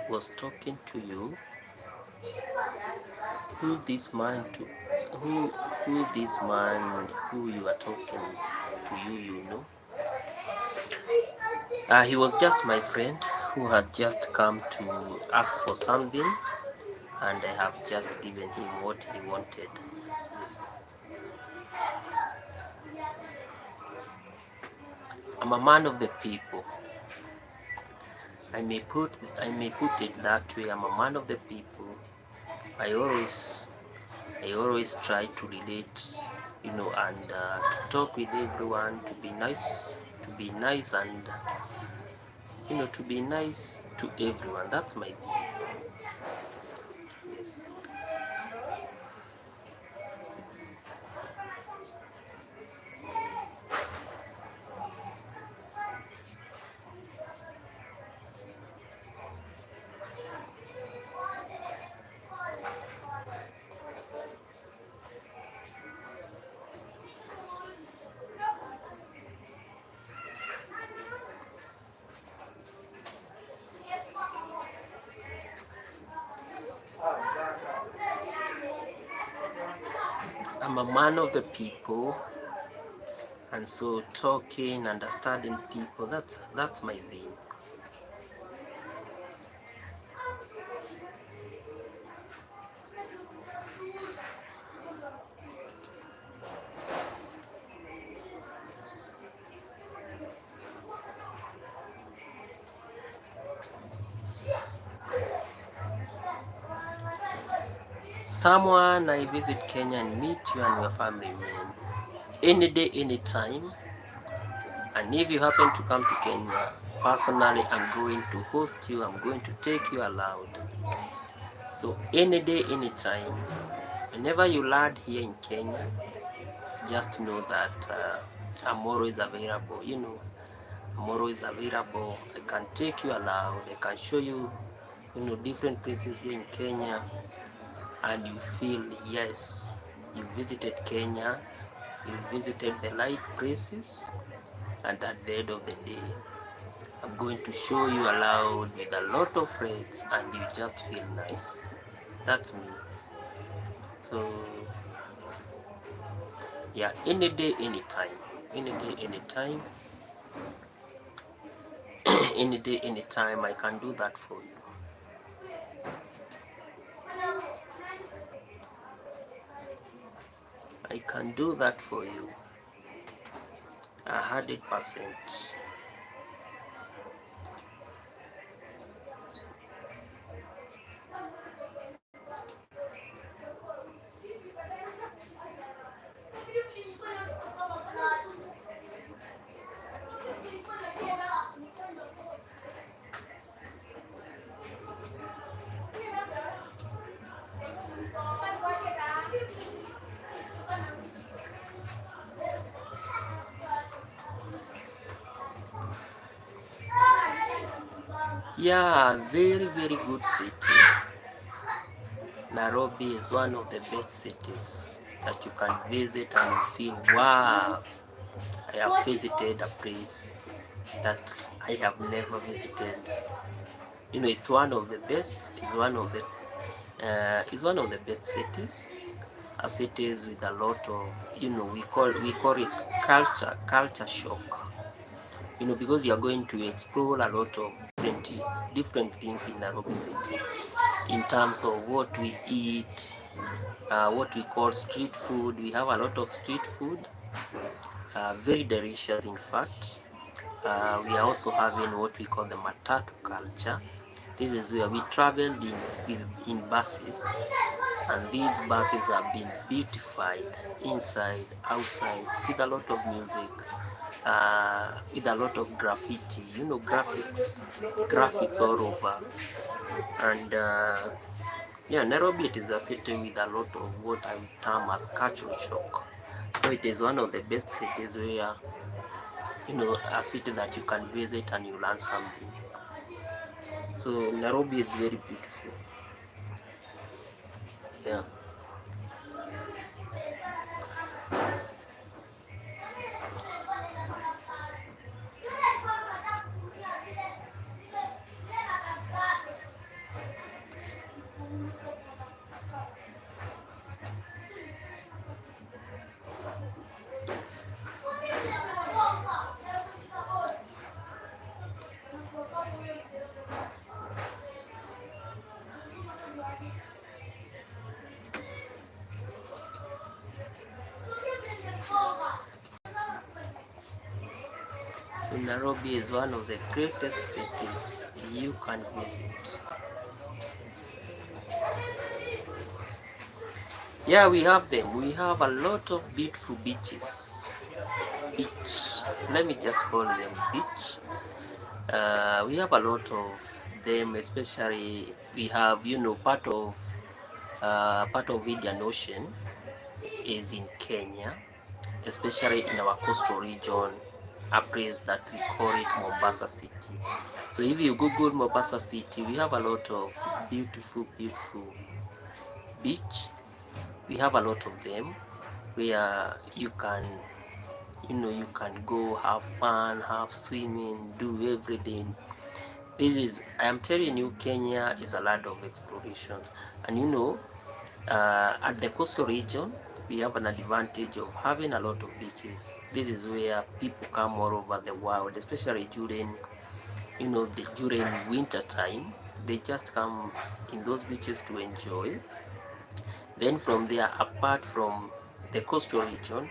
was talking to you? Who this man to who this man who you are talking to you know? He was just my friend who had just come to ask for something, and I have just given him what he wanted. Yes. I'm a man of the people. I may put it that way. I'm a man of the people. I always try to relate, and to talk with everyone, to be nice, and to be nice to everyone. That's my view. Yes. I'm a man of the people, and so talking, understanding people, that's my thing. Someone I visit Kenya and meet you and your family, man. Any day, any time. And if you happen to come to Kenya, personally, I'm going to host you. I'm going to take you aloud. So any day, any time. Whenever you land here in Kenya, just know that I'm always available. I'm always available. I can take you aloud. I can show you, different places here in Kenya. And you feel, yes, you visited Kenya, you visited the right places, and at the end of the day, I'm going to show you aloud with a lot of friends, and you just feel nice. That's me. So yeah, any day, any time. Any day, any time. Any day, any time, I can do that for you. I can do that for you. 100%. Yeah, very, very good city. Nairobi is one of the best cities that you can visit and you feel, wow, I have visited a place that I have never visited. It's one of the best. It's one of the best cities. Cities with a lot of, we call it culture shock. Because you are going to explore a lot of different things in Nairobi City, in terms of what we eat, what we call street food. We have a lot of street food, very delicious in fact. We are also having what we call the matatu culture. This is where we travel in buses, and these buses have been beautified inside, outside, with a lot of music, with a lot of graffiti, graphics all over. And yeah, Nairobi, it is a city with a lot of what I would term as cultural shock. So it is one of the best cities where, a city that you can visit and you learn something. So Nairobi is very beautiful. Yeah. So Nairobi is one of the greatest cities you can visit. Yeah, we have them. We have a lot of beautiful beaches. Beach. Let me just call them beach. We have a lot of them, especially we have, part of Indian Ocean is in Kenya, especially in our coastal region, a place that we call it Mombasa City. So if you Google Mombasa City, we have a lot of beautiful beach. We have a lot of them where you can go have fun, have swimming, do everything. I am telling you, Kenya is a land of exploration. And at the coastal region, we have an advantage of having a lot of beaches. This is where people come all over the world, especially during winter time. They just come in those beaches to enjoy. Then from there, apart from the coastal region,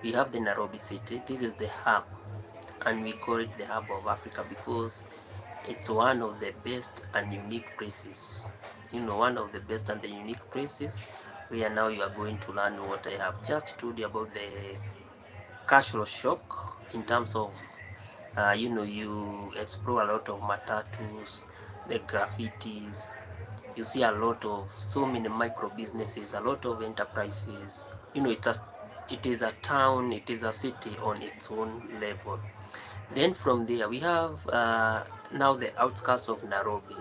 we have the Nairobi city. This is the hub, and we call it the hub of Africa because it's one of the best and unique places. One of the best and the unique places where now you are going to learn what I have just told you about the cultural shock in terms of, you explore a lot of matatus, the graffitis, you see a lot of so many micro businesses, a lot of enterprises. It is a town, it is a city on its own level. Then from there we have now the outskirts of Nairobi.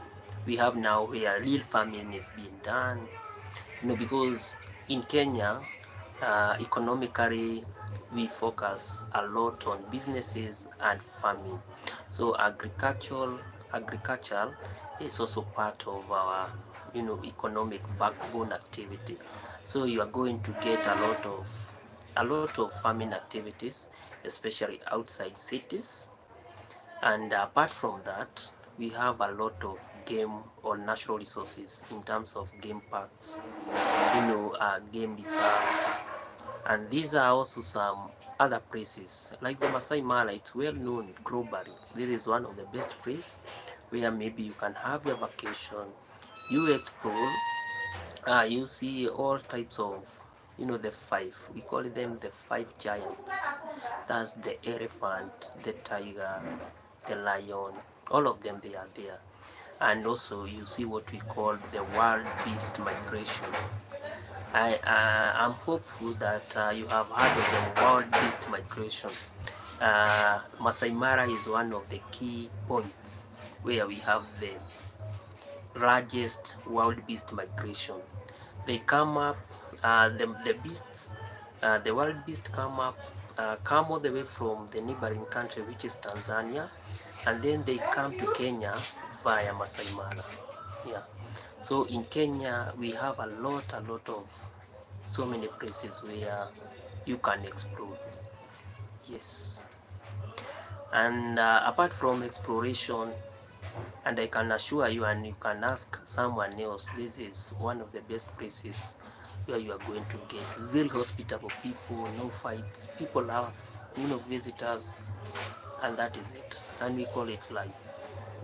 We have now where real farming is being done, because in Kenya, economically we focus a lot on businesses and farming. So agriculture is also part of our economic backbone activity. So you are going to get a lot of farming activities, especially outside cities. And apart from that, we have a lot of game or natural resources in terms of game parks, game reserves. And these are also some other places like the Masai Mara. It's well known globally. This is one of the best places where maybe you can have your vacation, you explore, you see all types of, we call them the five giants. That's the elephant, the tiger, the lion, all of them, they are there. And also you see what we call the wild beast migration. I'm hopeful that you have heard of the wild beast migration. Masai Mara is one of the key points where we have the largest wild beast migration. They come up, the wild beasts come all the way from the neighboring country, which is Tanzania, and then they come to Kenya via Masai Mara. Yeah. So in Kenya we have a lot of so many places where you can explore. Yes. And apart from exploration, and I can assure you, and you can ask someone else, this is one of the best places where you are going to get very hospitable people, no fights, people love, visitors, and that is it. And we call it life.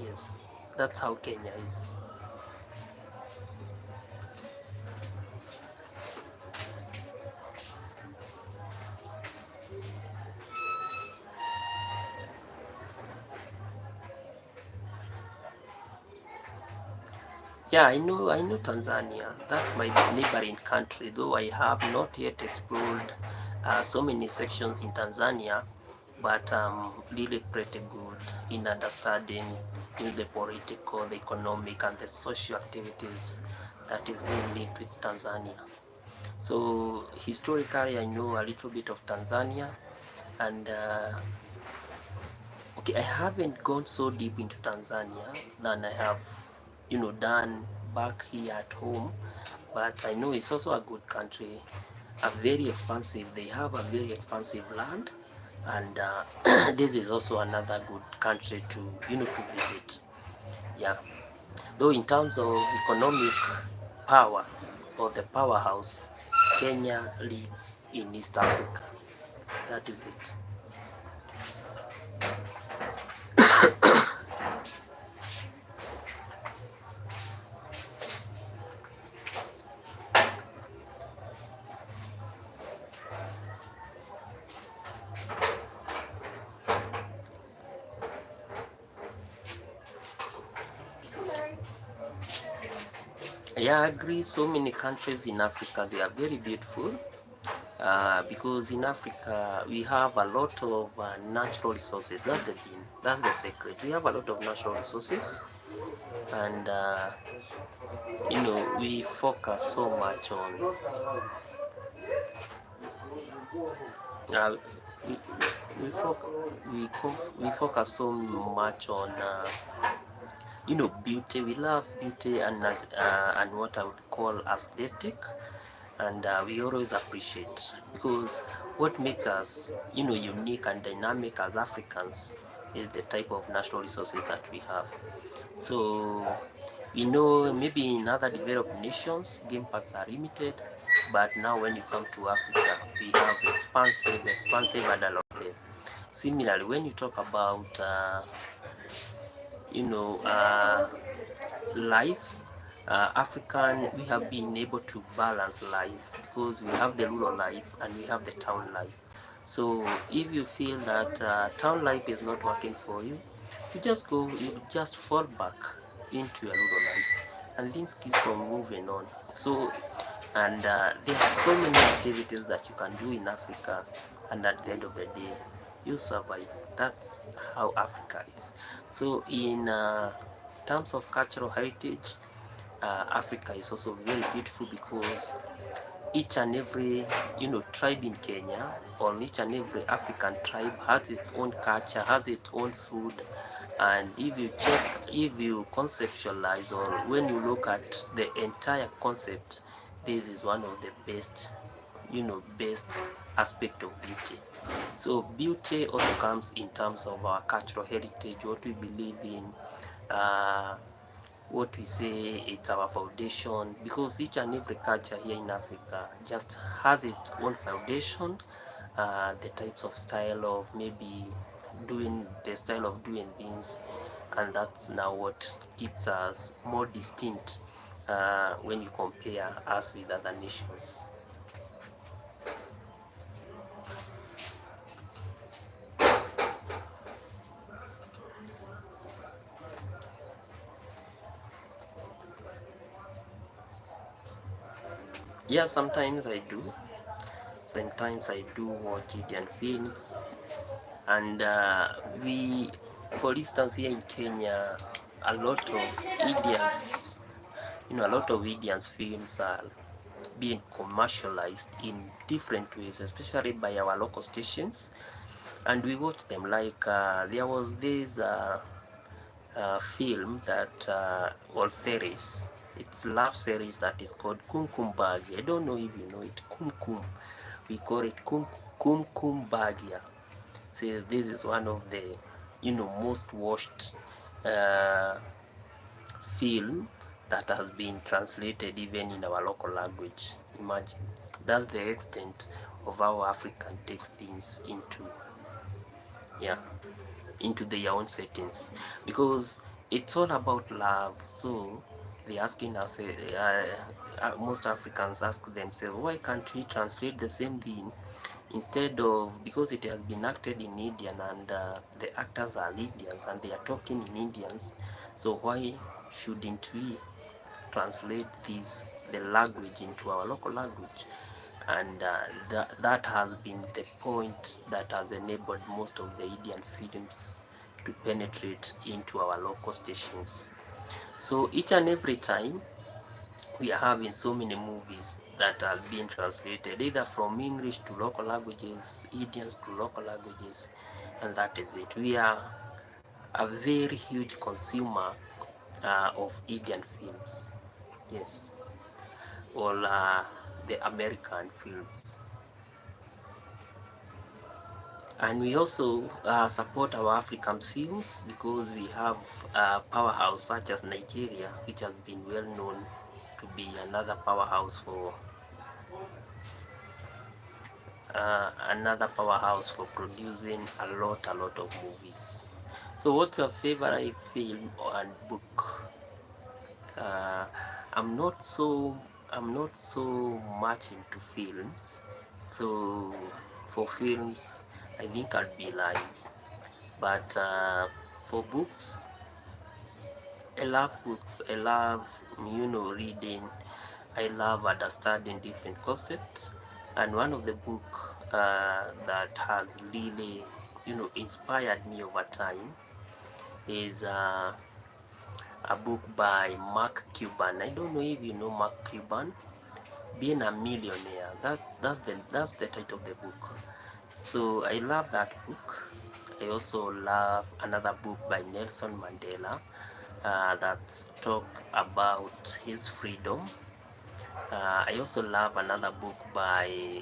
Yes, that's how Kenya is. Yeah, I know Tanzania. That's my neighboring country, though I have not yet explored so many sections in Tanzania, but really pretty good in understanding the political, the economic, and the social activities that is being linked with Tanzania. So historically, I know a little bit of Tanzania, and okay, I haven't gone so deep into Tanzania than I have, done back here at home, but I know it's also a good country, a very expansive. They have a very expansive land, and this is also another good country to, to visit. Yeah. Though in terms of economic power or the powerhouse, Kenya leads in East Africa. That is it. Yeah, I agree. So many countries in Africa, they are very beautiful because in Africa we have a lot of natural resources. That's the secret. We have a lot of natural resources, and we focus so much on uh, we, we focus so much on beauty. We love beauty and what I would call aesthetic, and we always appreciate, because what makes us unique and dynamic as Africans is the type of natural resources that we have. So we know maybe in other developed nations game parks are limited, but now when you come to Africa, we have expansive and a lot of them. Similarly, when you talk about you know uh, life, African, we have been able to balance life because we have the rural life and we have the town life. So if you feel that town life is not working for you, you just fall back into your rural life, and things keep on moving on. So, and there are so many activities that you can do in Africa, and at the end of the day, you survive. That's how Africa is. So in terms of cultural heritage, Africa is also very beautiful because each and every tribe in Kenya, or each and every African tribe has its own culture, has its own food, and if you conceptualize, or when you look at the entire concept, this is one of the best aspect of beauty. So beauty also comes in terms of our cultural heritage, what we believe in, uh, what we say it's our foundation, because each and every culture here in Africa just has its own foundation, the types of style of maybe doing the style of doing things, and that's now what keeps us more distinct when you compare us with other nations. Yeah, sometimes I do watch Indian films, and for instance, here in Kenya, a lot of Indians, films are being commercialized in different ways, especially by our local stations, and we watch them. Like there was this film that or series. It's love series that is called Kumkum Bhagya. I don't know if you know it. Kumkum. We call it Kumkum Bhagya. So this is one of the most watched uh, film that has been translated even in our local language. Imagine, that's the extent of how African takes things yeah into their own settings, because it's all about love. So they're asking us, most Africans ask themselves, why can't we translate the same thing, instead of, because it has been acted in Indian, and the actors are Indians and they are talking in Indians, so why shouldn't we translate the language into our local language, and that has been the point that has enabled most of the Indian films to penetrate into our local stations. So each and every time we are having so many movies that are being translated either from English to local languages, Indians to local languages, and that is it. We are a very huge consumer of Indian films, yes, or the American films. And we also support our African films because we have a powerhouse such as Nigeria, which has been well known to be another powerhouse for producing a lot of movies. So what's your favorite film and book? uh, I'm not so much into films, so for films I think I'd be lying, but for books, I love books. I love reading. I love understanding different concepts, and one of the book that has really inspired me over time is a book by Mark Cuban. I don't know if you know Mark Cuban. Being a Millionaire. That's the title of the book. So I love that book. I also love another book by Nelson Mandela that talk about his freedom. I also love another book by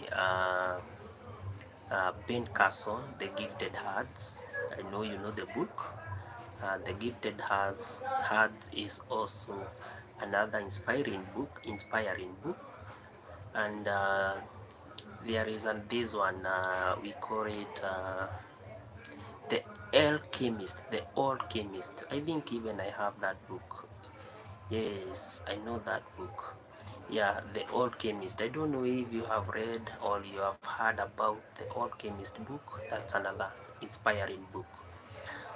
Ben Carson, The Gifted Hearts. I know you know the book. The Gifted Hearts is also another inspiring book, and there is this one we call it the Alchemist. I think even I have that book. Yes, I know that book. Yeah, the Alchemist. I don't know if you have read or you have heard about the Alchemist book. That's another inspiring book.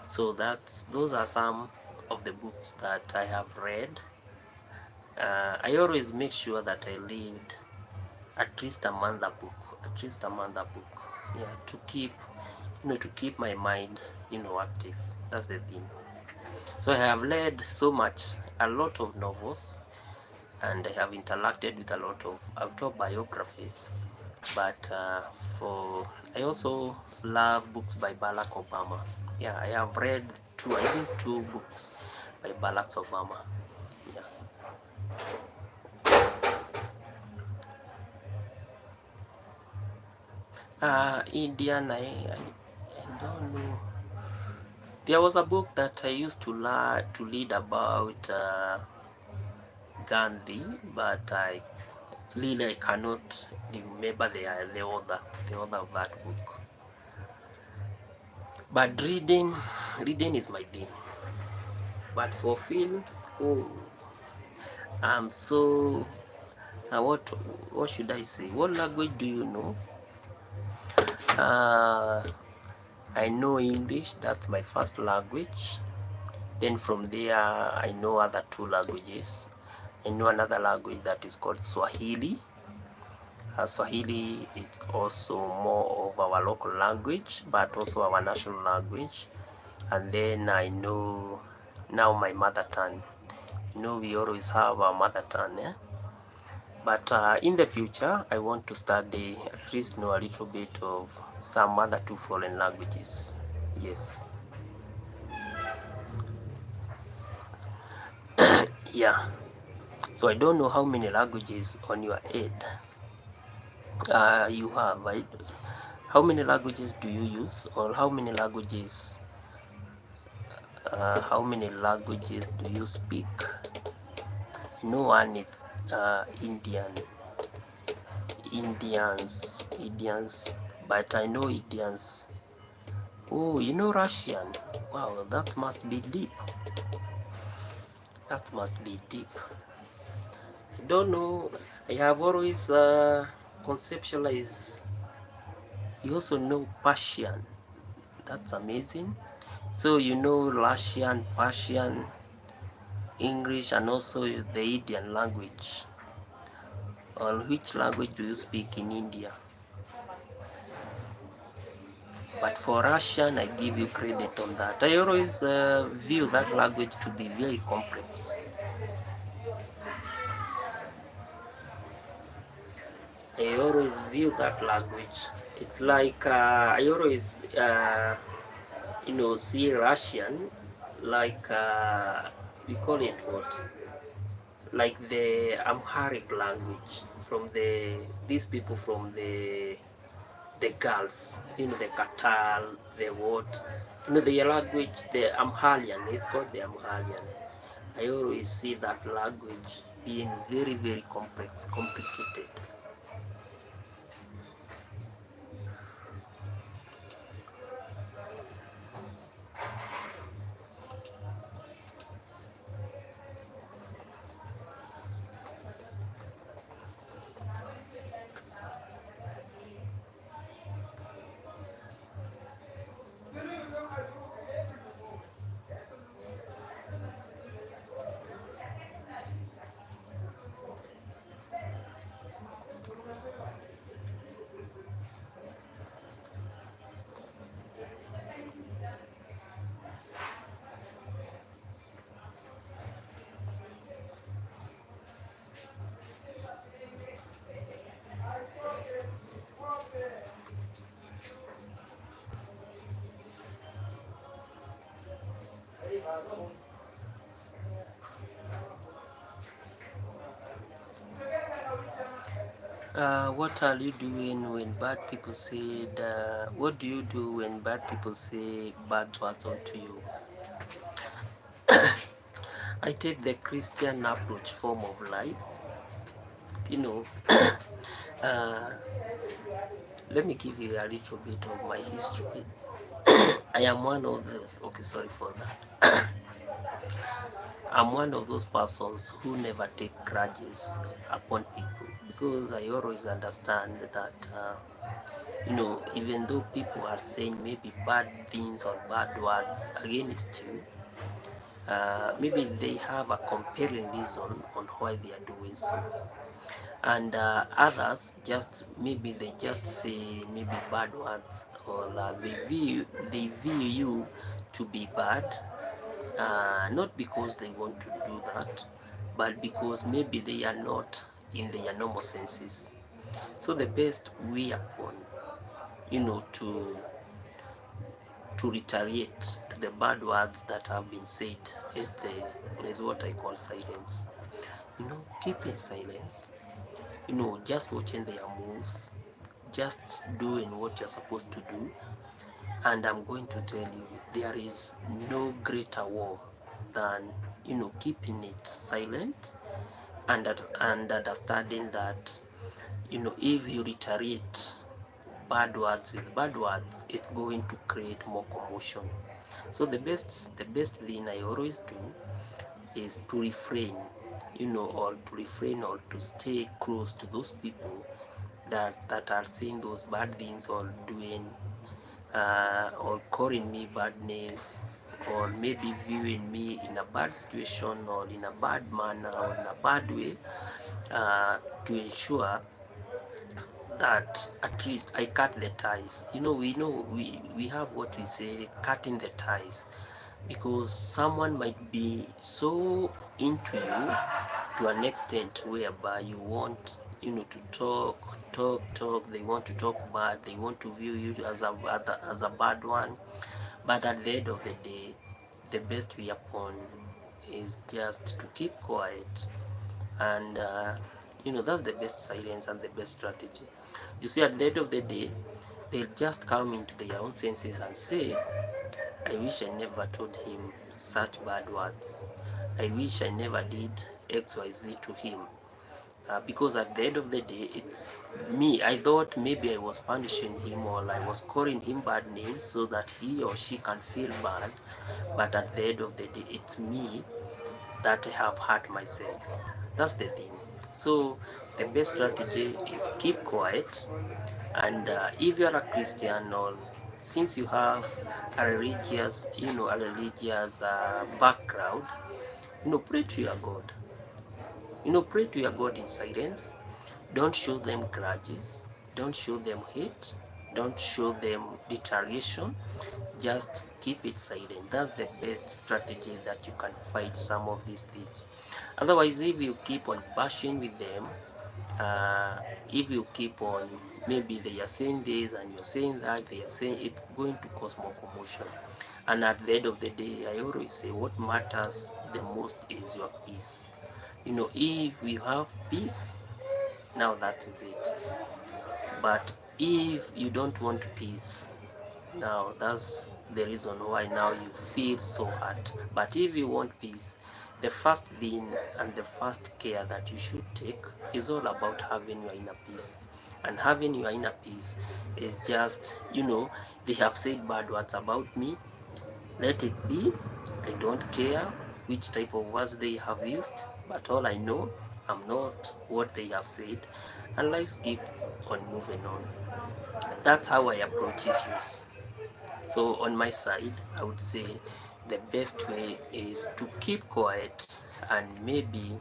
So those are some of the books that I have read. I always make sure that I read at least a month a book, yeah, to keep my mind active. That's the thing. So I have read a lot of novels, and I have interacted with a lot of autobiographies, but for I also love books by Barack Obama. Yeah, I have read two books by Barack Obama. Yeah. Indian, I don't know. There was a book that I used to read about Gandhi, but I cannot remember the author of that book. But reading is my thing. But for films, I'm so what should I say? What language do you know? I know English. That's my first language. Then from there, I know other two languages. I know another language that is called Swahili. Swahili is also more of our local language, but also our national language. And then I know now my mother tongue. We always have our mother tongue, eh? But in the future, I want to study, at least know a little bit of some other two foreign languages. Yes. Yeah. So I don't know how many languages on your head you have. Right? How many languages do you use, or how many languages do you speak? I know one it's Indians, but I know Indians. Oh, you know Russian. Wow, that must be deep. I don't know. I have always conceptualized. You also know Persian. That's amazing. So you know Russian, Persian. English, and also the Indian language. Or which language do you speak in India? But for Russian, I give you credit on that. I always view that language to be very complex. I always view that language. It's like I always, see Russian like we call it what? Like the Amharic language from these people from the Gulf, the Qatar, the what, the language, the Amharian. It's called the Amharian. I always see that language being very, very complex, complicated. What are you doing when bad people say? What do you do when bad people say bad words onto you? I take the Christian approach form of life. You know, let me give you a little bit of my history. I am one of those. Okay, sorry for that. I'm one of those persons who never take grudges upon people because I always understand that, even though people are saying maybe bad things or bad words against you, maybe they have a compelling reason on why they are doing so. And others they just say maybe bad words, or they view you to be bad, not because they want to do that, but because maybe they are not in their normal senses. So the best way upon, to retaliate to the bad words that have been said is what I call silence. Keeping silence, just watching their moves, just doing what you're supposed to do. And I'm going to tell you, there is no greater war than, keeping it silent, and understanding that, if you retaliate bad words with bad words, it's going to create more commotion. So the best thing I always do is to refrain, or to stay close to those people that are saying those bad things, or calling me bad names, or maybe viewing me in a bad situation, or in a bad manner, or in a bad way, to ensure that at least I cut the ties. We have what we say, cutting the ties, because someone might be so into you to an extent whereby you want, to talk. They want to talk bad. They want to view you as a bad one. But at the end of the day, the best way upon is just to keep quiet, and that's the best silence and the best strategy. You see, at the end of the day, they'll just come into their own senses and say, I wish I never told him such bad words. I wish I never did XYZ to him. Because at the end of the day, it's me. I thought maybe I was punishing him, or I was calling him bad names so that he or she can feel bad. But at the end of the day, it's me that I have hurt myself. That's the thing. So the best strategy is keep quiet. And if you are a Christian, or since you have a religious background, Pray to your God. Pray to your God in silence. Don't show them grudges. Don't show them hate. Don't show them deterioration. Just keep it silent. That's the best strategy that you can fight some of these things. Otherwise, if you keep on bashing with them, uh, if you keep on, maybe they are saying this and you're saying that, they are saying, it's going to cause more commotion. And at the end of the day, I always say what matters the most is your peace. If you have peace, now that is it. But if you don't want peace, now that's the reason why now you feel so hurt. But if you want peace, the first thing and the first care that you should take is all about having your inner peace. And having your inner peace is just, they have said bad words about me. Let it be. I don't care which type of words they have used, but all I know, I'm not what they have said, and life keep on moving on. That's how I approach issues. So on my side, I would say the best way is to keep quiet and maybe,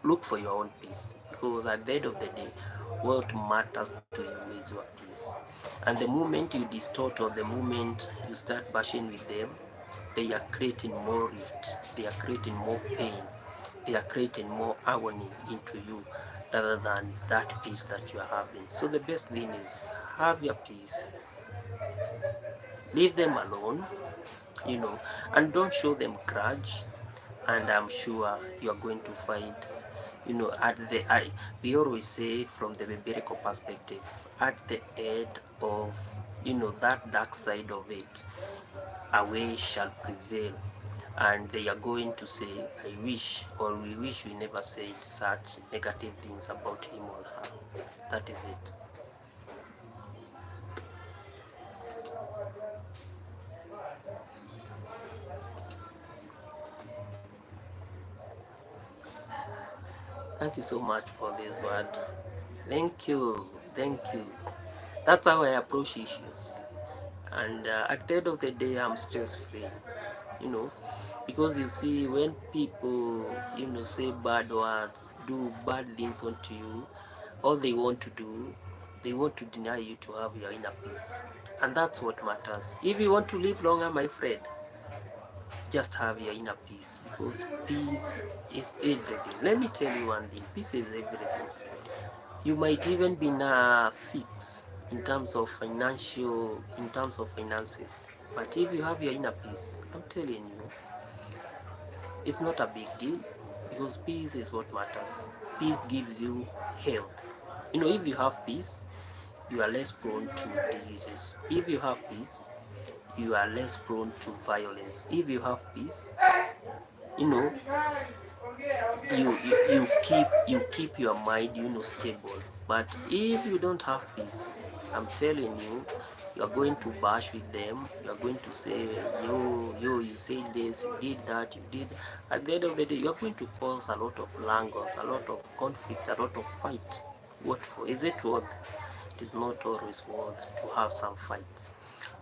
look for your own peace, because at the end of the day, what matters to you is your peace. And the moment you distort, or the moment you start bashing with them, they are creating more rift, they are creating more pain, they are creating more agony into you rather than that peace that you are having. So the best thing is have your peace, leave them alone, and don't show them grudge. And I'm sure you're going to find, we always say from the biblical perspective, at the end of, that dark side of it, a way shall prevail. And they are going to say, I wish, or we wish we never said such negative things about him or her. That is it. Thank you so much for this word. Thank you. Thank you. That's how I approach issues. And at the end of the day, I'm stress free, because you see, when people, say bad words, do bad things onto you, all they want to do, they want to deny you to have your inner peace. And that's what matters. If you want to live longer, my friend, just have your inner peace, because peace is everything. Let me tell you one thing, peace is everything. You might even be in a fix in terms of finances, but if you have your inner peace, I'm telling you, it's not a big deal, because peace is what matters. Peace gives you health. If you have peace, you are less prone to diseases. If you have peace, you are less prone to violence. If you have peace, you know you keep your mind, stable. But if you don't have peace, I'm telling you, you're going to bash with them. You're going to say, you said this, you did that, you did. At the end of the day, you're going to cause a lot of langers, a lot of conflict, a lot of fight. What for? Is it worth? It is not always worth to have some fights.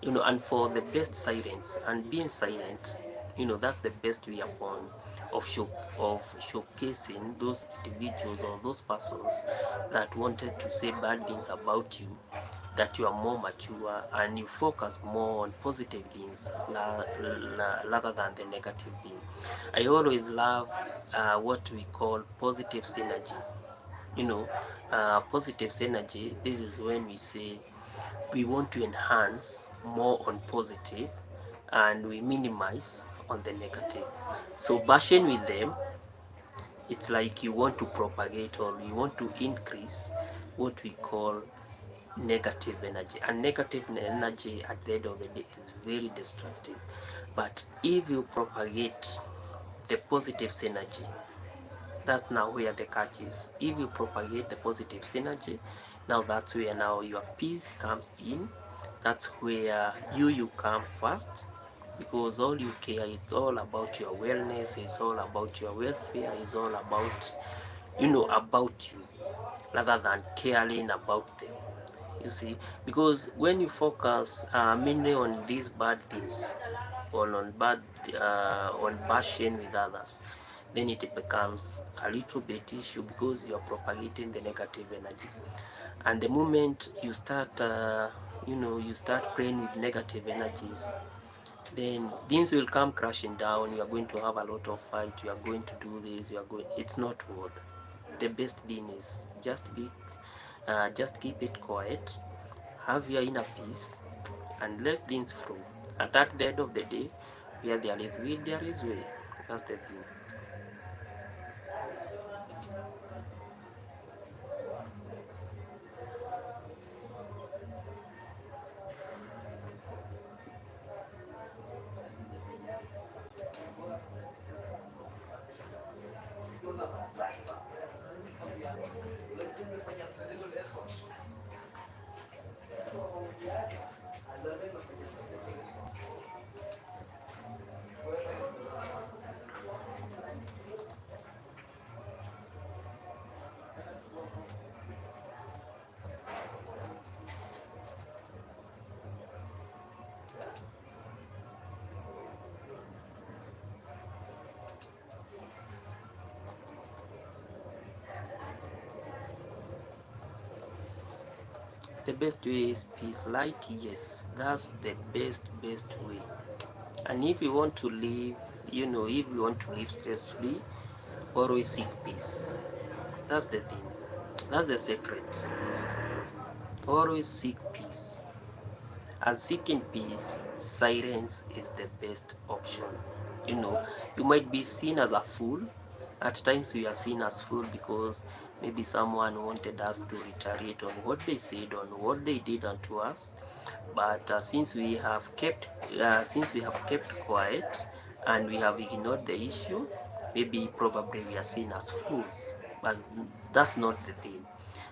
And for the best silence, and being silent, that's the best way upon of showcasing those individuals or those persons that wanted to say bad things about you, that you are more mature and you focus more on positive things rather than the negative thing. I always love what we call positive synergy. Positive synergy, this is when we say we want to enhance more on positive and we minimize on the negative. So bashing with them, it's like you want to propagate or you want to increase what we call negative energy. And negative energy at the end of the day is very destructive. But if you propagate the positive synergy, that's now where the catch is. If you propagate the positive synergy, now that's where now your peace comes in. That's where you come first, because all you care, it's all about your wellness, it's all about your welfare, it's all about about you, rather than caring about them. You see, because when you focus mainly on these bad things, or on passion with others, then it becomes a little bit issue because you are propagating the negative energy. And the moment you start you start praying with negative energies, then things will come crashing down. You are going to have a lot of fight, you are going to do this, it's not worth. The best thing is just keep it quiet, have your inner peace, and let things flow. And at the end of the day, where there is will, there is way. That's the thing. The best way is peace. Light, yes, that's the best way. And if you want to live, if you want to live stress free, always seek peace. That's the thing. That's the secret. Always seek peace. And seeking peace, silence is the best option. You might be seen as a fool. At times we are seen as fool because maybe someone wanted us to retaliate on what they said, on what they did unto us. But since we have kept quiet and we have ignored the issue, maybe probably we are seen as fools. But that's not the thing.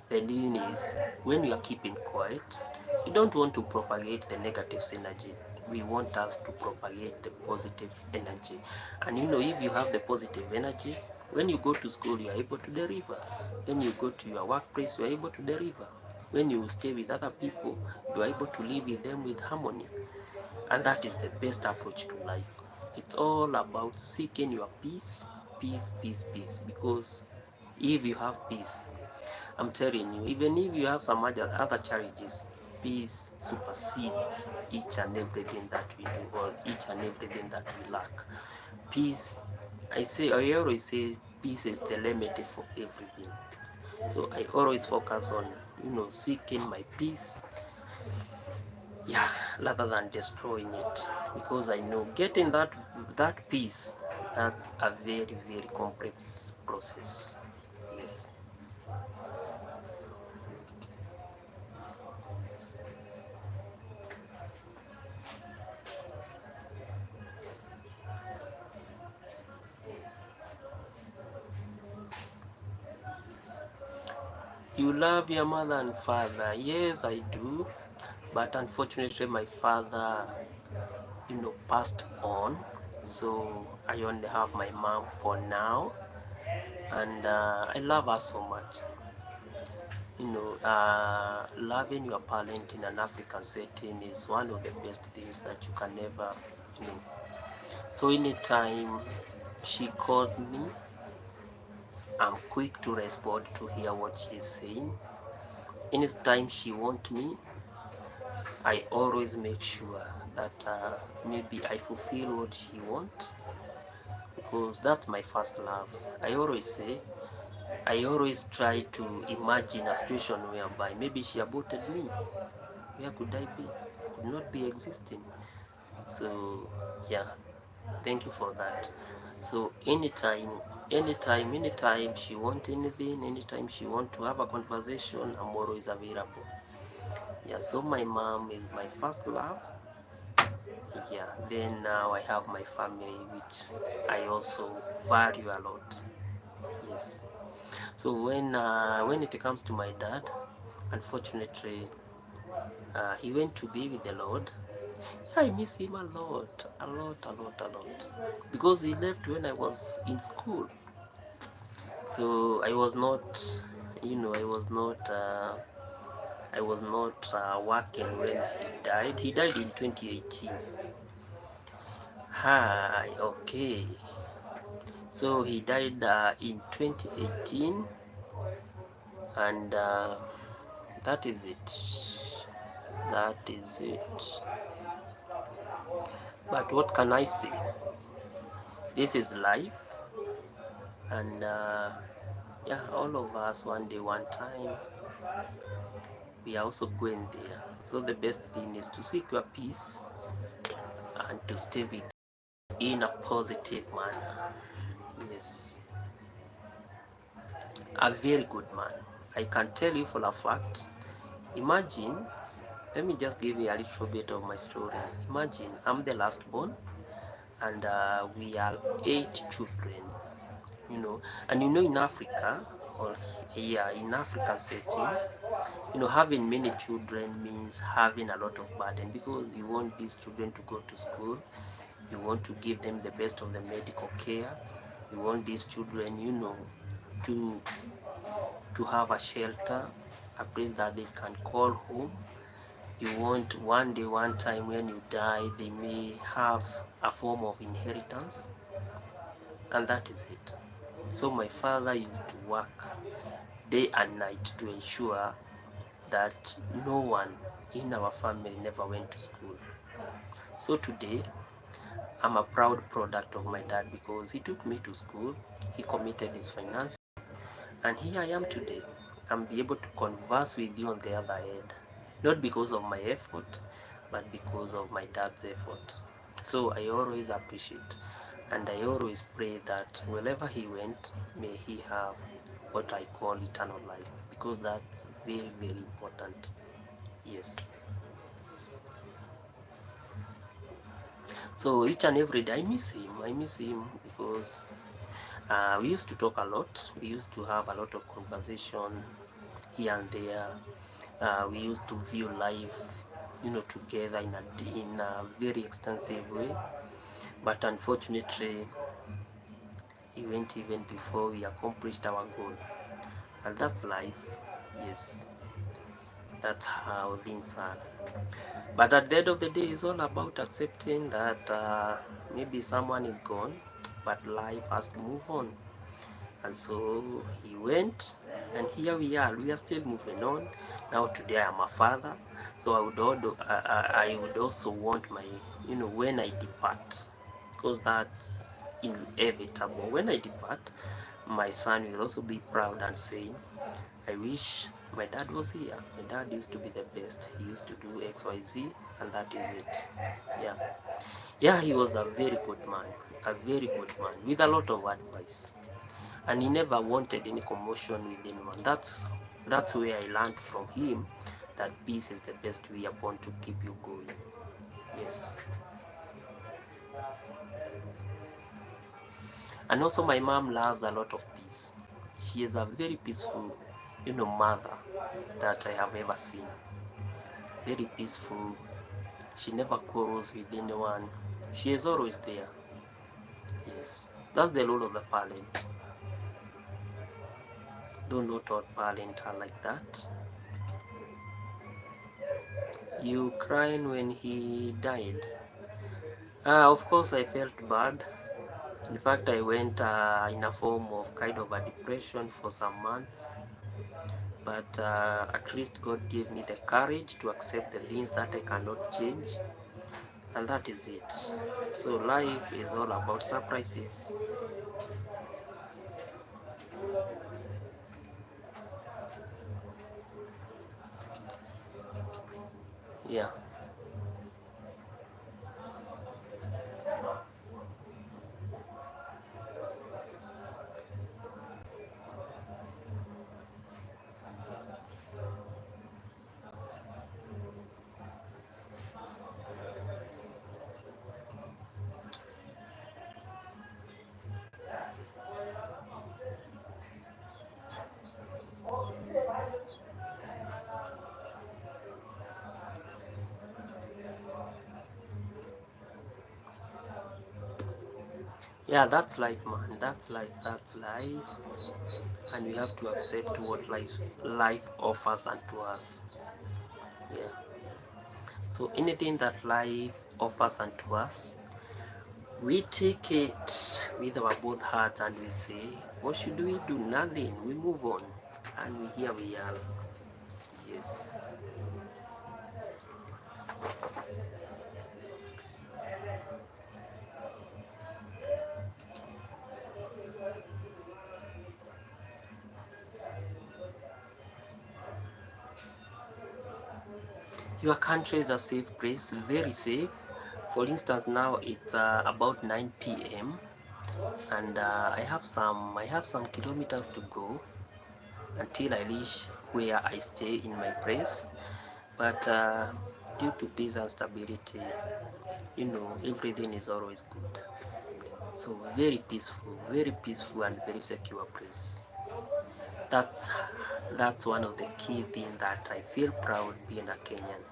The thing is, when we are keeping quiet, we don't want to propagate the negative energy. We want us to propagate the positive energy. And if you have the positive energy, when you go to school, you are able to deliver. When you go to your workplace, you are able to deliver. When you stay with other people, you are able to live with them with harmony. And that is the best approach to life. It's all about seeking your peace, peace, peace, peace. Because if you have peace, I'm telling you, even if you have some other challenges, peace supersedes each and everything that we do, or each and everything that we lack. Peace, I always say, peace is the remedy for everything. So I always focus on, seeking my peace, yeah, rather than destroying it, because I know getting that peace, that's a very, very complex process. Yes. You love your mother and father. Yes, I do. But unfortunately, my father, passed on. So I only have my mom for now. And I love her so much. Loving your parent in an African setting is one of the best things that you can ever, you know. So anytime she calls me, I'm quick to respond to hear what she's saying. Anytime she wants me, I always make sure that maybe I fulfill what she wants, because that's my first love. I always try to imagine a situation whereby maybe she aborted me. Where could I be? I could not be existing. So yeah, thank you for that. So anytime she want anything, anytime she want to have a conversation, I'm always available. Yeah, so my mom is my first love. Yeah, then now I have my family, which I also value a lot. Yes. So when it comes to my dad, unfortunately, he went to be with the Lord. Yeah, I miss him a lot, a lot, a lot, a lot, because he left when I was in school. So I was not, I was not working when he died. He died in 2018. Hi, okay. So he died in 2018, and that is it. That is it. But what can I say? This is life, and yeah, all of us one day, one time, we are also going there. So the best thing is to seek your peace and to stay with in a positive manner. Yes, a very good man. I can tell you for a fact. Imagine, let me just give you a little bit of my story. Imagine I'm the last born, and we are 8 children. You know, and you know in Africa, or yeah, in African setting, you know, having many children means having a lot of burden, because you want these children to go to school, you want to give them the best of the medical care, you want these children, you know, to have a shelter, a place that they can call home. You want one day, one time when you die, they may have a form of inheritance, and that is it. So my father used to work day and night to ensure that no one in our family never went to school. So today, I'm a proud product of my dad, because he took me to school, he committed his finance, and here I am today. I'm be able to converse with you on the other end, not because of my effort, but because of my dad's effort. So I always appreciate, and I always pray that wherever he went, may he have what I call eternal life, because that's very, very important. Yes. So each and every day I miss him. I miss him because we used to talk a lot. We used to have a lot of conversation here and there. We used to view life, you know, together in a very extensive way. But unfortunately, he went even before we accomplished our goal. And that's life. Yes, that's how things are. But at the end of the day, it's all about accepting that maybe someone is gone, but life has to move on. And so he went, and here we are. We are still moving on. Now today I am a father, so I would also want my, you know, when I depart, because that's inevitable. When I depart, my son will also be proud and saying, I wish my dad was here. My dad used to be the best. He used to do XYZ, and that is it. Yeah. Yeah, he was a very good man. A very good man with a lot of advice. And he never wanted any commotion with anyone. That's where I learned from him that peace is the best way upon to keep you going. Yes. And also my mom loves a lot of peace. She is a very peaceful, you know, mother that I have ever seen. Very peaceful. She never quarrels with anyone. She is always there. Yes. That's the role of the parent. Though not all parents are like that. You crying when he died? Of course I felt bad. In fact, I went in a form of kind of a depression for some months. But at least God gave me the courage to accept the things that I cannot change. And that is it. So life is all about surprises. Yeah. Yeah, that's life, man. That's life. That's life. And we have to accept what life offers unto us. Yeah. So anything that life offers unto us, We take it with our both hearts and we say, what should we do? Nothing. We move on. And here we are. Yes. Your country is a safe place, very safe. For instance, now it's about 9 p.m. and I have some kilometers to go until I reach where I stay in my place. But due to peace and stability, everything is always good. So very peaceful and very secure place. That's one of the key things that I feel proud being a Kenyan.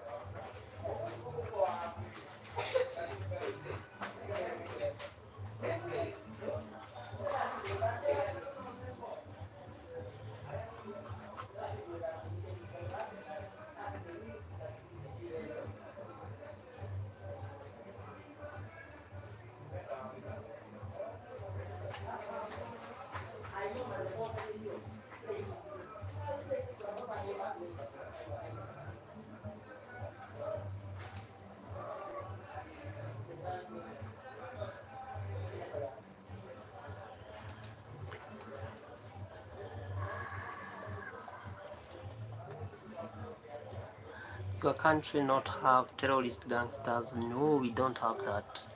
Your country not have terrorist gangsters? No, we don't have that.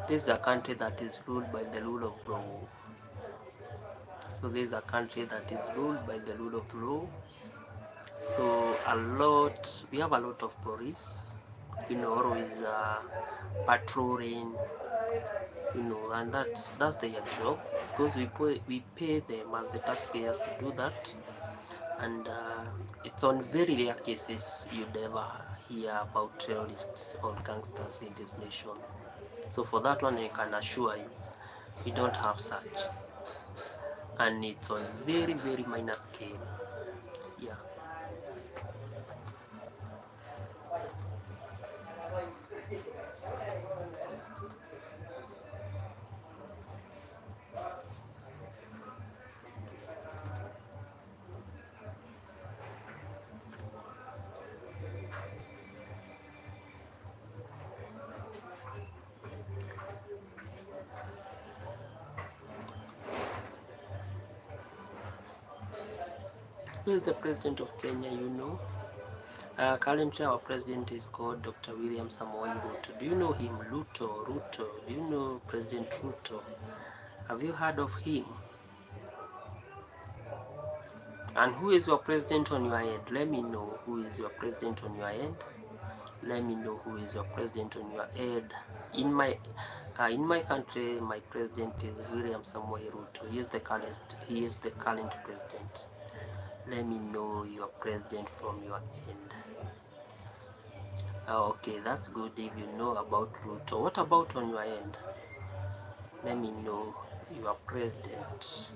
This is a country that is ruled by the rule of law. So this is a country that is ruled by the rule of law. So we have a lot of police, always patrolling, and that's their job, because we pay them as the taxpayers to do that. And it's on very rare cases you'd ever hear about terrorists or gangsters in this nation. So for that one, I can assure you, we don't have such, and it's on very minor scale. Yeah. Who is the president of Kenya? Currently our president is called Dr. William Samoei Ruto. Do you know him? Ruto. Do you know President Ruto? Have you heard of him? And who is your president on your end? Let me know who is your president on your end. Let me know who is your president on your end. In my country, my president is William Samoei Ruto. He is the current president. Let me know your president from your end. Okay, that's good if you know about Ruto. What about on your end? Let me know your president.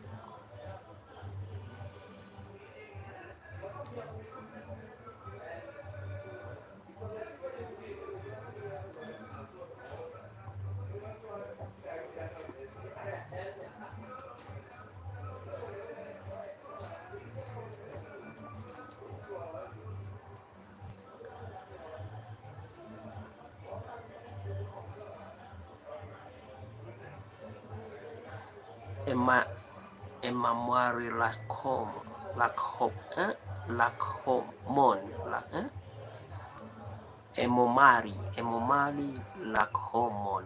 Emamwari Emomari Lakhomon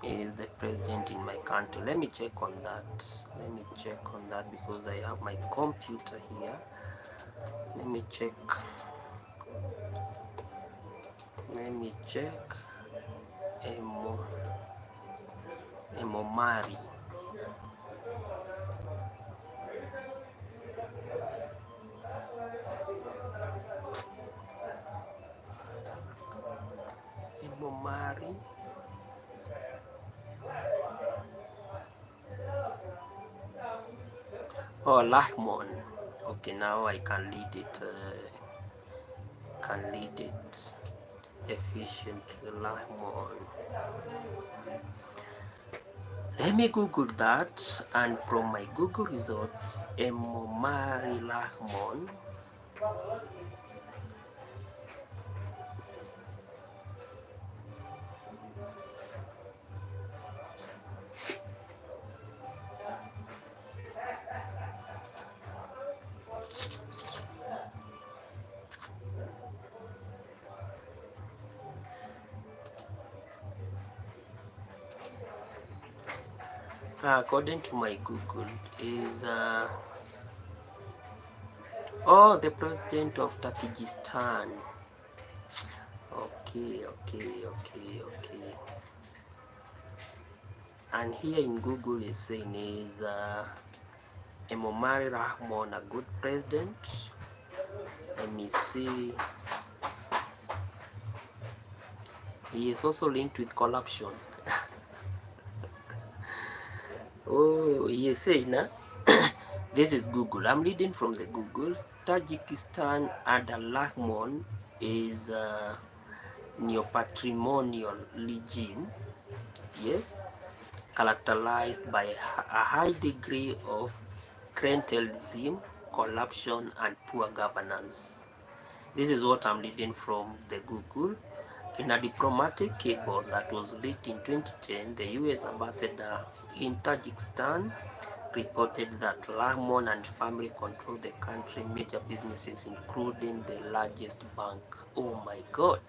is the president in my country. Let me check on that because I have my computer here. Let me check. Emomari. Emomari. Oh, Lahmon. Okay, now I can read it. efficiently. Rahmon. Let me Google that, and from my Google results, Emomari Rahmon. According to my Google, is the president of Tajikistan. Okay. And here in Google is saying is Emomari Rahmon a good president? Let me see. He is also linked with corruption. Oh, he is saying, this is Google. I'm reading from the Google. Tajikistan under Rahmon is neo-patrimonial regime, yes, characterized by a high degree of clientelism, corruption, and poor governance. This is what I'm reading from the Google. In a diplomatic cable that was leaked in 2010, the US ambassador in Tajikistan reported that Rahmon and family control the country's major businesses, including the largest bank. Oh my God.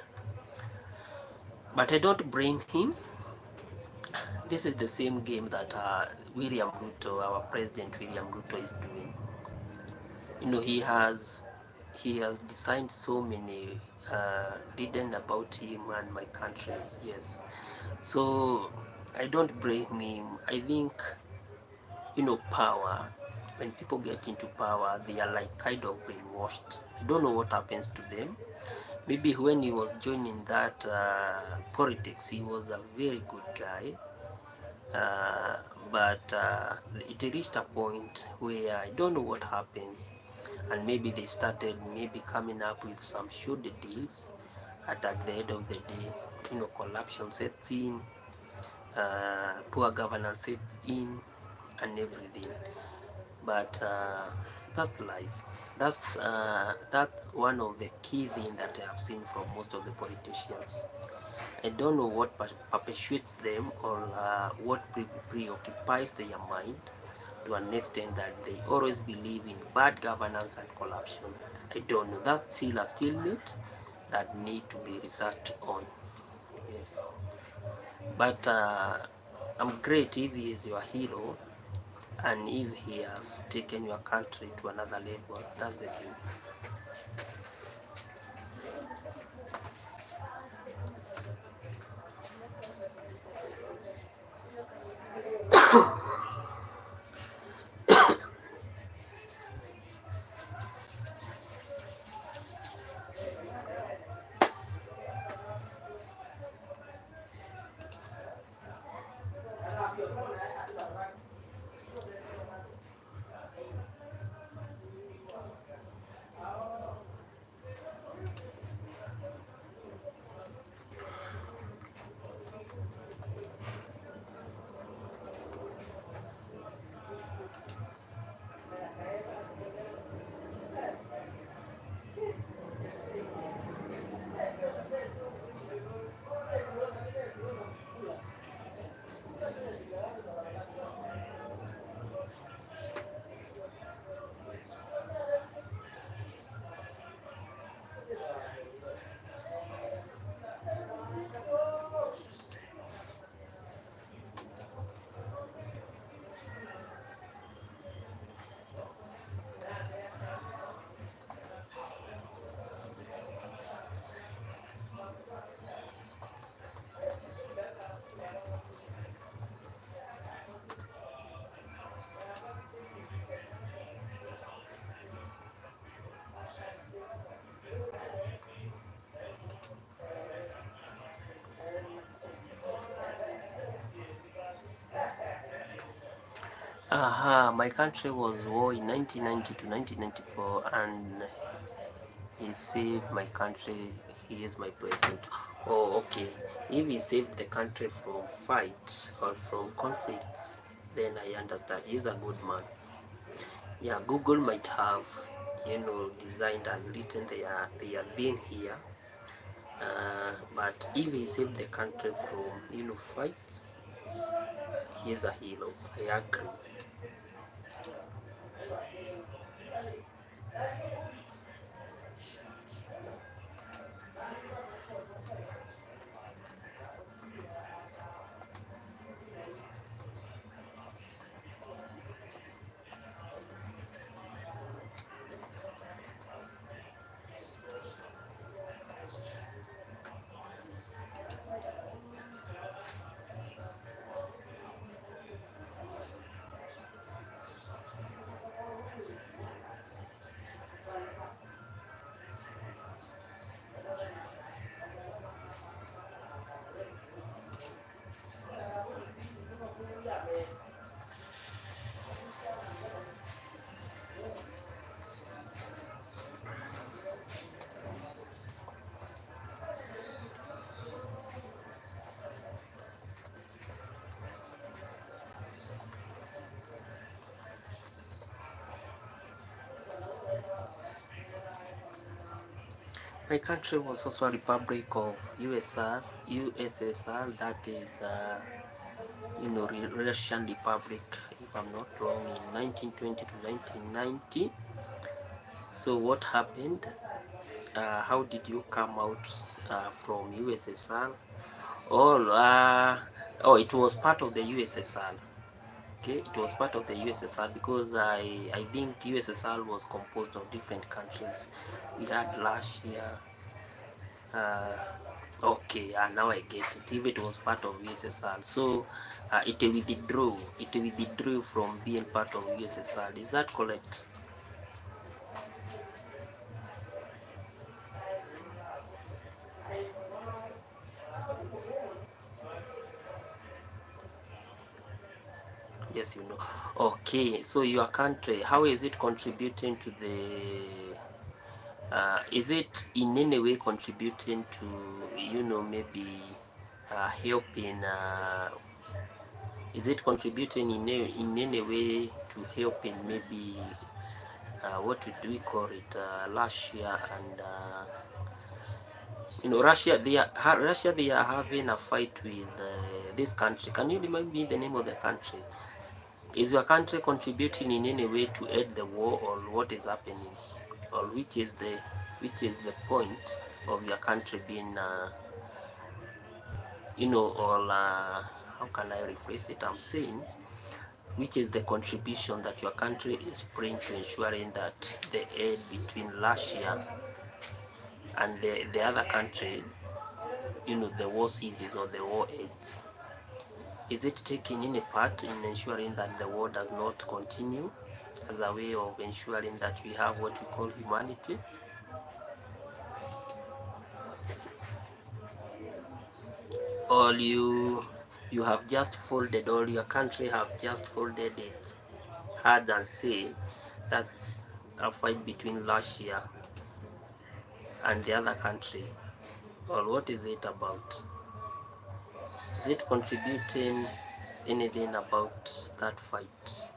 But I don't blame him. This is the same game that William Ruto, our president William Ruto, is doing. You know, he has designed so many written about him and my country. Yes, so I don't blame him. I think, you know, power, when people get into power, they are like kind of brainwashed. I don't know what happens to them. Maybe when he was joining that politics, he was a very good guy, but it reached a point where I don't know what happens, and maybe they started maybe coming up with some shoulder deals, and at the end of the day, you know, corruption sets in, poor governance sets in, and everything. But that's life. That's one of the key things that I have seen from most of the politicians. I don't know what perpetuates them, or what preoccupies their mind to an extent that they always believe in bad governance and corruption. I don't know. That's still a stalemate that need to be researched on. Yes, but I'm great if he is your hero, and if he has taken your country to another level. That's the thing. My country was war in 1990 to 1994, and he saved my country. He is my president. Oh, okay. If he saved the country from fight or from conflicts, then I understand. He's a good man. Yeah, Google might have, designed and written their being here. But if he saved the country from, fights, he is a hero. I agree. My country was also a republic of USSR, that is, Russian Republic, if I'm not wrong, in 1920 to 1990. So what happened? How did you come out from USSR? It was part of the USSR. Okay, it was part of the USSR because I think USSR was composed of different countries. We had Russia. Okay, now I get it. If it was part of USSR, so it withdrew from being part of USSR. Is that correct? Yes, Okay, so your country, how is it contributing to the? Is it in any way contributing to, maybe helping? Is it contributing in any way to helping maybe what do we call it? Russia and Russia. They are having a fight with this country. Can you remind me the name of the country? Is your country contributing in any way to end the war, or what is happening, or which is the point of your country being, or how can I rephrase it? I'm saying, which is the contribution that your country is bringing to ensuring that the aid between Russia and the other country, the war ceases or the war ends. Is it taking any part in ensuring that the war does not continue as a way of ensuring that we have what we call humanity? Or you have just folded, or your country have just folded its hands and say that's a fight between Russia and the other country? Or what is it about? Is it contributing anything about that fight?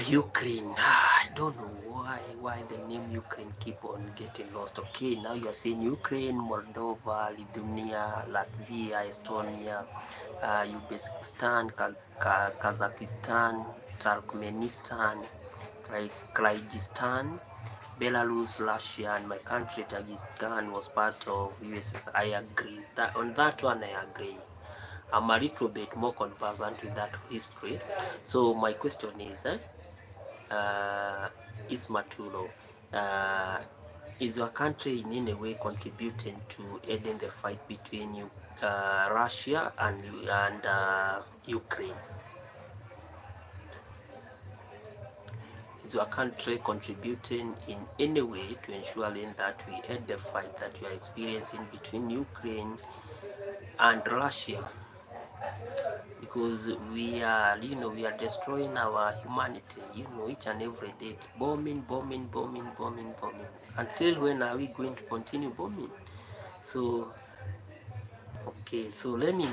Ukraine. I don't know why the name Ukraine keep on getting lost. Okay, now you are saying Ukraine, Moldova, Lithuania, Latvia, Estonia, Uzbekistan, Kazakhstan, Turkmenistan, Kyrgyzstan, Belarus, Russia, and my country Tajikistan was part of USSR. I agree. On that one, I agree. I'm a little bit more conversant with that history. So my question is, Ismaturo, is your country in any way contributing to ending the fight between Russia and Ukraine? Is your country contributing in any way to ensuring that we end the fight that we are experiencing between Ukraine and Russia? Because we are, we are destroying our humanity, each and every day. It's bombing. Until when are we going to continue bombing? So, okay, so let me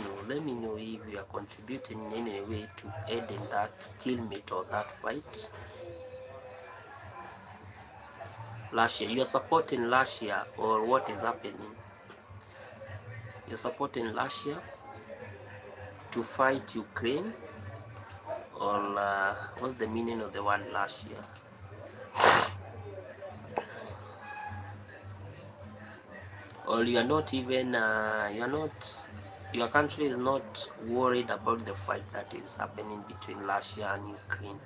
know if you are contributing in any way to ending that stalemate or that fight. Russia, you are supporting Russia, or what is happening? You're supporting Russia to fight Ukraine, or what's the meaning of the word Russia? Or you are not even your country is not worried about the fight that is happening between Russia and Ukraine?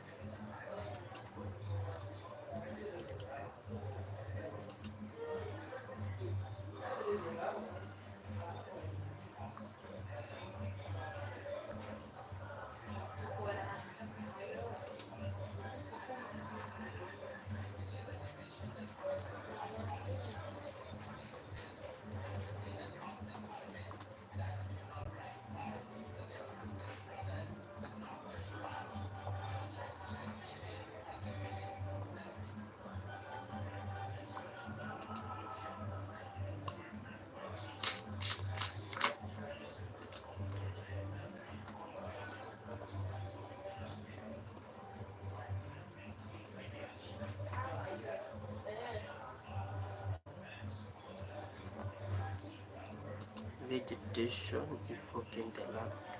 Vegetation evoking the landscape.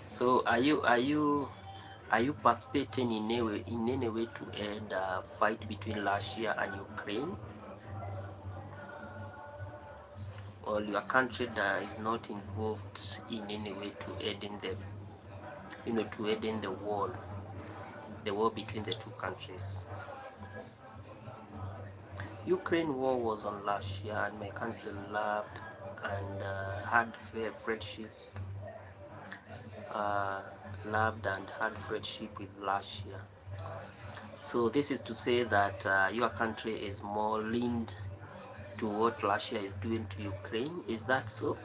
So are you participating in any way to end a fight between Russia and Ukraine, or your country that is not involved in any way to ending the war between the two countries? Ukraine war was on Russia, and my country loved and had friendship, uh, loved and had friendship with Russia. So this is to say that your country is more leaned to what Russia is doing to Ukraine. Is that so?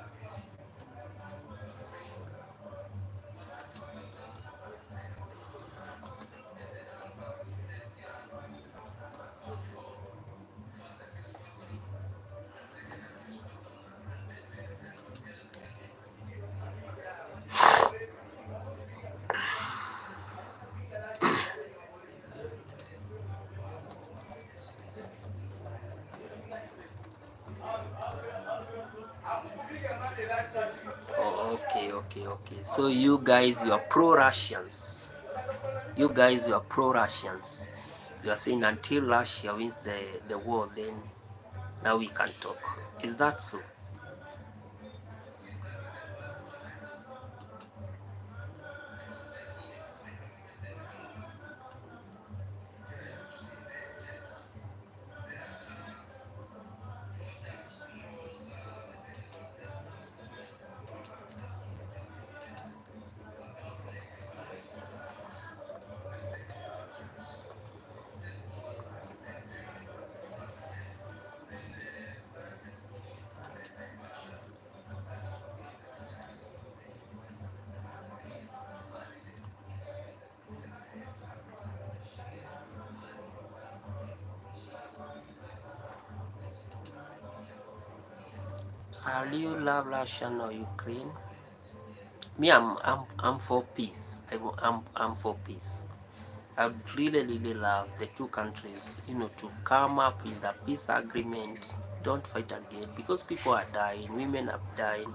Oh, okay. So you guys, you are pro-Russians. You are pro-Russians. You are saying until Russia wins the war, then now we can talk. Is that so? Do you love Russia or Ukraine? Me, I'm for peace. I'm for peace. I would really love the two countries, to come up with a peace agreement. Don't fight again, because people are dying, women are dying,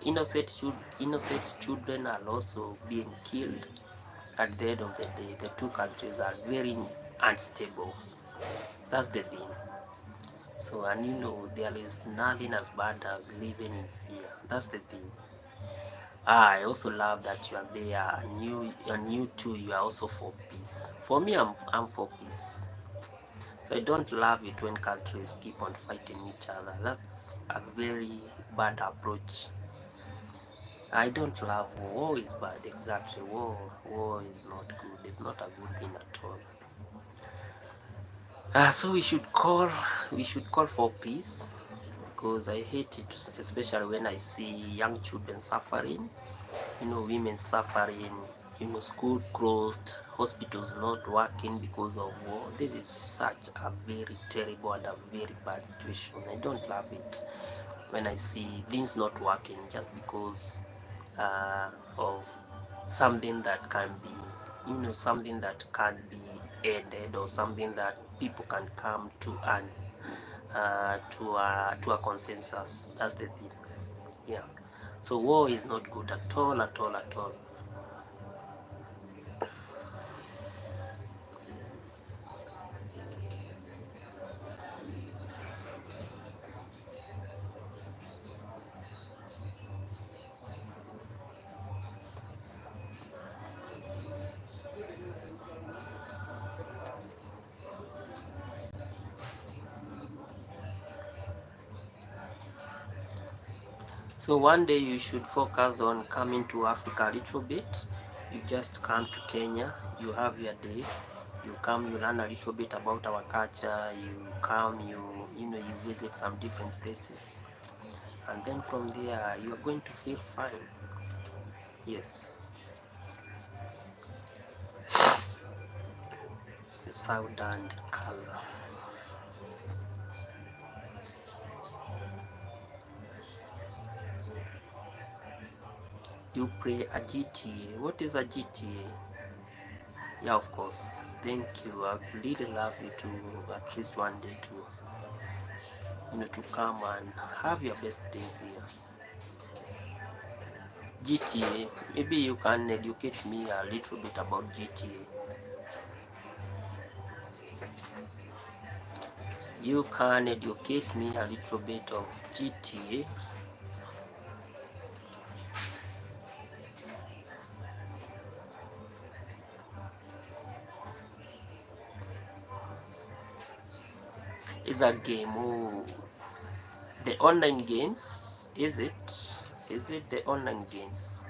innocent children are also being killed. At the end of the day, the two countries are very unstable. That's the thing. So, and there is nothing as bad as living in fear. That's the thing. I also love that you are there, and you too, you are also for peace. For me, I'm for peace. So I don't love it when countries keep on fighting each other. That's a very bad approach. I don't love war. War is bad, exactly. War is not good. It's not a good thing at all. So we should call for peace, because I hate it, especially when I see young children suffering, women suffering, school closed, hospitals not working because of war. This is such a very terrible and a very bad situation. I don't love it when I see things not working just because of something that can be, something that can be ended, or something that people can come to an to a consensus. That's the thing. Yeah. So war is not good at all, at all, at all. So one day you should focus on coming to Africa a little bit. You just come to Kenya, you have your day, you come, you learn a little bit about our culture, you come, you visit some different places, and then from there you are going to feel fine. Yes. Sound and color. You play a GTA. What is a GTA? Yeah, of course. Thank you. I would really love you to at least one day to come and have your best days here. GTA. Maybe you can educate me a little bit about GTA. You can educate me a little bit of GTA. It's a game. Oh, the online games. Is it? Is it the online games?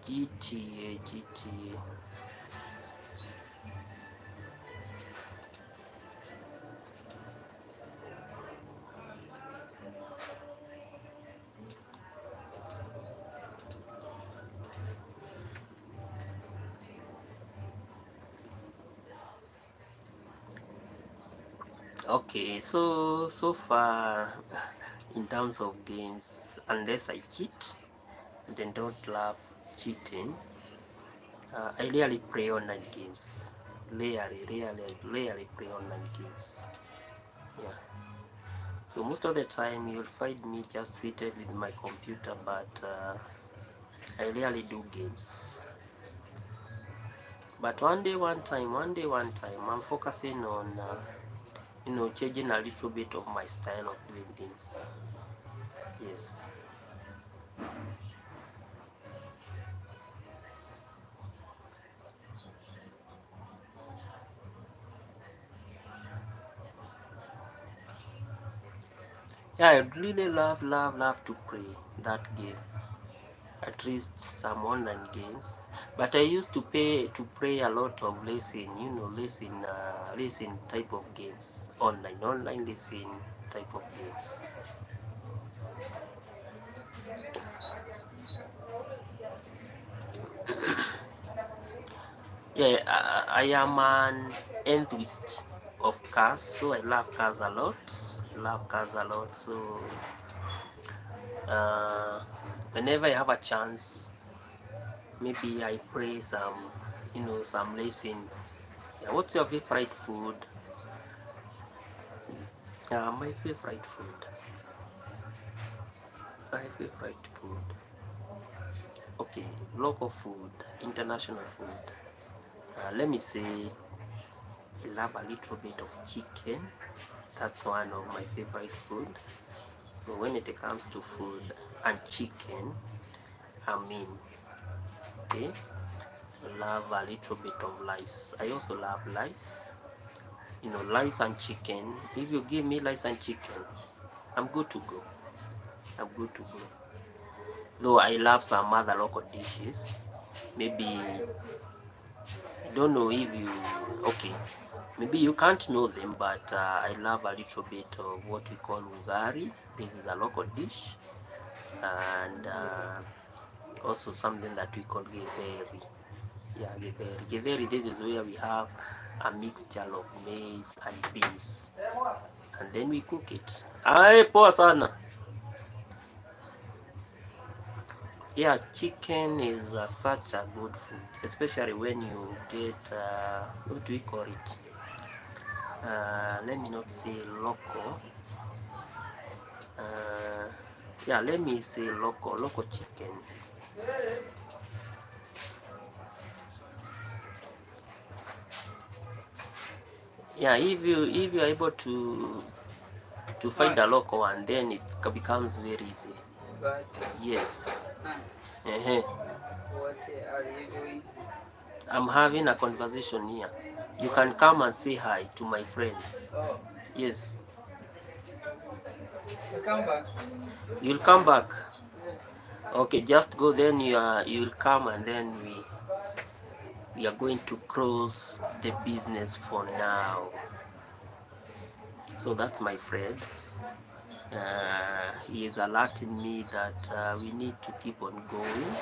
GTA. Okay, so far in terms of games, unless I cheat, and then don't love cheating, I rarely play online games. Rarely play online games. Yeah. So most of the time you'll find me just seated with my computer, but I rarely do games. But one day, one time, I'm focusing on changing a little bit of my style of doing things. Yes. Yeah, I really love to play that game. At least some online games. But I used to play a lot of racing type of games. Online racing type of games. Yeah, I am an enthusiast of cars, so I love cars a lot. So whenever I have a chance, maybe I pray some, some lesson. Yeah, what's your favorite food? My favorite food. My favorite food. Okay, local food, international food. Let me say I love a little bit of chicken. That's one of my favorite food. So when it comes to food and chicken, I'm in. Okay, I love a little bit of rice. I also love rice. Rice and chicken. If you give me rice and chicken, I'm good to go. I'm good to go. Though I love some other local dishes. Maybe I don't know if you okay. Maybe you can't know them, but I love a little bit of what we call ugari. This is a local dish, and also something that we call githeri. Yeah, githeri. Githeri. This is where we have a mixture of maize and beans, and then we cook it. Ay, poa sana. Yeah, chicken is such a good food, especially when you get what do we call it? Let me not say local. Yeah, let me say local chicken. Yeah, if you are able to find a local one, then it becomes very easy. But Yes. what are you doing? I'm having a conversation here. You can come and say hi to my friend. Oh, Yes. you come back. You'll come back. Okay, just go, then you'll come, and then we are going to close the business for now. So that's my friend. He is alerting me that we need to keep on going,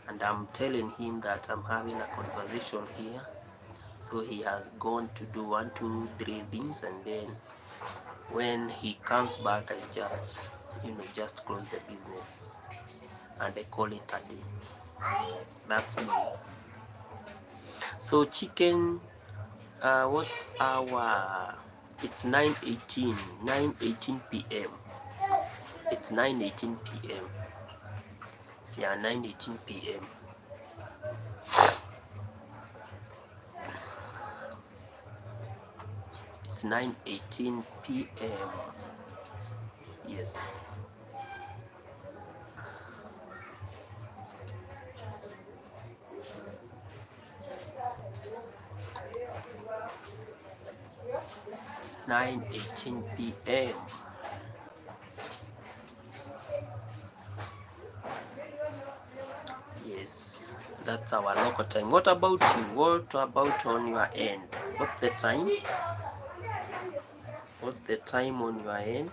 and I'm telling him that I'm having a conversation here. So he has gone to do 1, 2, 3 things, and then when he comes back, I just close the business and I call it a day. That's me. So chicken, what hour? It's 9:18 p.m. It's 9:18 p.m. Yeah, 9:18 p.m. It's 9:18 p.m. Yes. Nine 18 p.m. Yes, that's our local time. What about you? What about on your end? What's the time? What's the time on your end?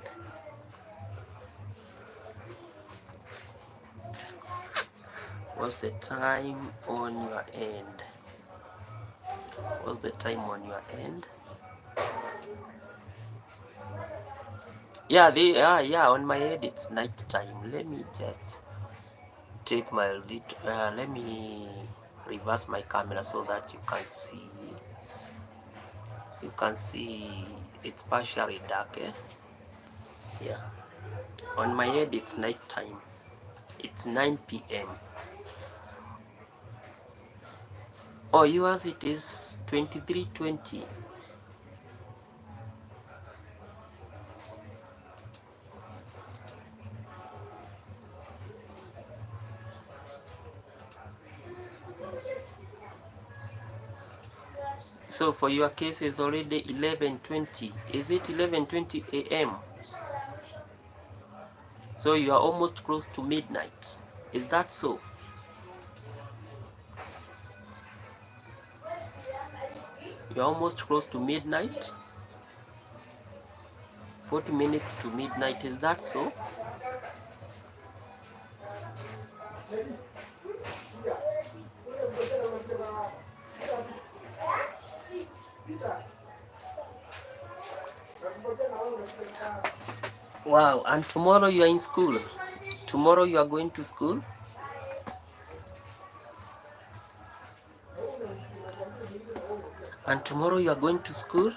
What's the time on your end? What's the time on your end? Yeah, on my head it's night time. Let me just take my let me reverse my camera so that you can see. You can see it's partially dark, eh? Yeah. On my head it's night time. It's 9 p.m. Oh, yours it is 23:20. So for your case it's already 11:20. Is it 11:20 a.m.? So you are almost close to midnight. Is that so? You're almost close to midnight? 40 minutes to midnight, is that so? Wow, and tomorrow you are in school? Tomorrow you are going to school? And tomorrow you are going to school?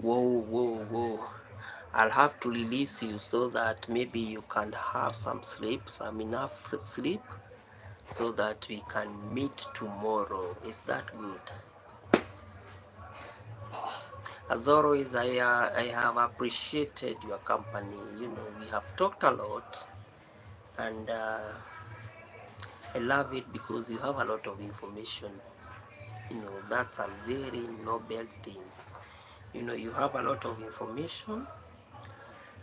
Whoa. I'll have to release you so that maybe you can have some sleep, some enough sleep, so that we can meet tomorrow. Is that good? As always, I have appreciated your company. You know, we have talked a lot, and I love it because you have a lot of information. You know, that's a very noble thing. You know, you have a lot of information,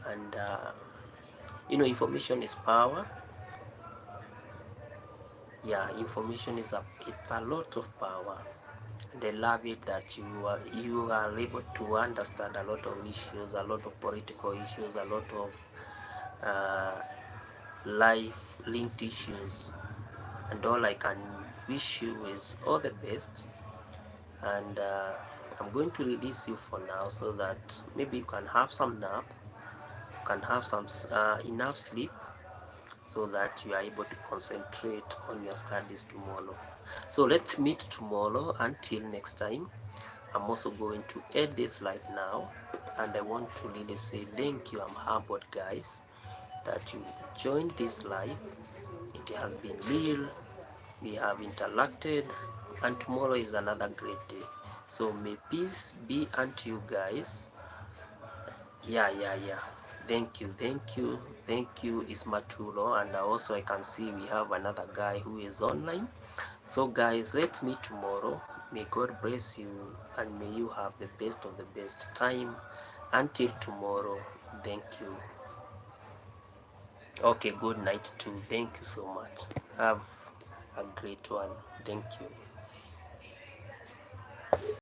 and you know, information is power. Yeah, information is it's a lot of power, and I love it that you are able to understand a lot of issues, a lot of political issues, a lot of life linked issues, and all I can wish you is all the best. And I'm going to release you for now so that maybe you can have some nap, can have some enough sleep, so that you are able to concentrate on your studies tomorrow. So let's meet tomorrow. Until next time, I'm also going to end this live now, and I want to really say thank you. I'm humbled, guys, that you joined this live. It has been real. We have interacted, and tomorrow is another great day. So may peace be unto you guys. Yeah. Thank you, Ismatulo. And also I can see we have another guy who is online. So guys, let's meet tomorrow. May God bless you, and may you have the best of the best time. Until tomorrow, thank you. Okay, good night too. Thank you so much. Have a great one. Thank you.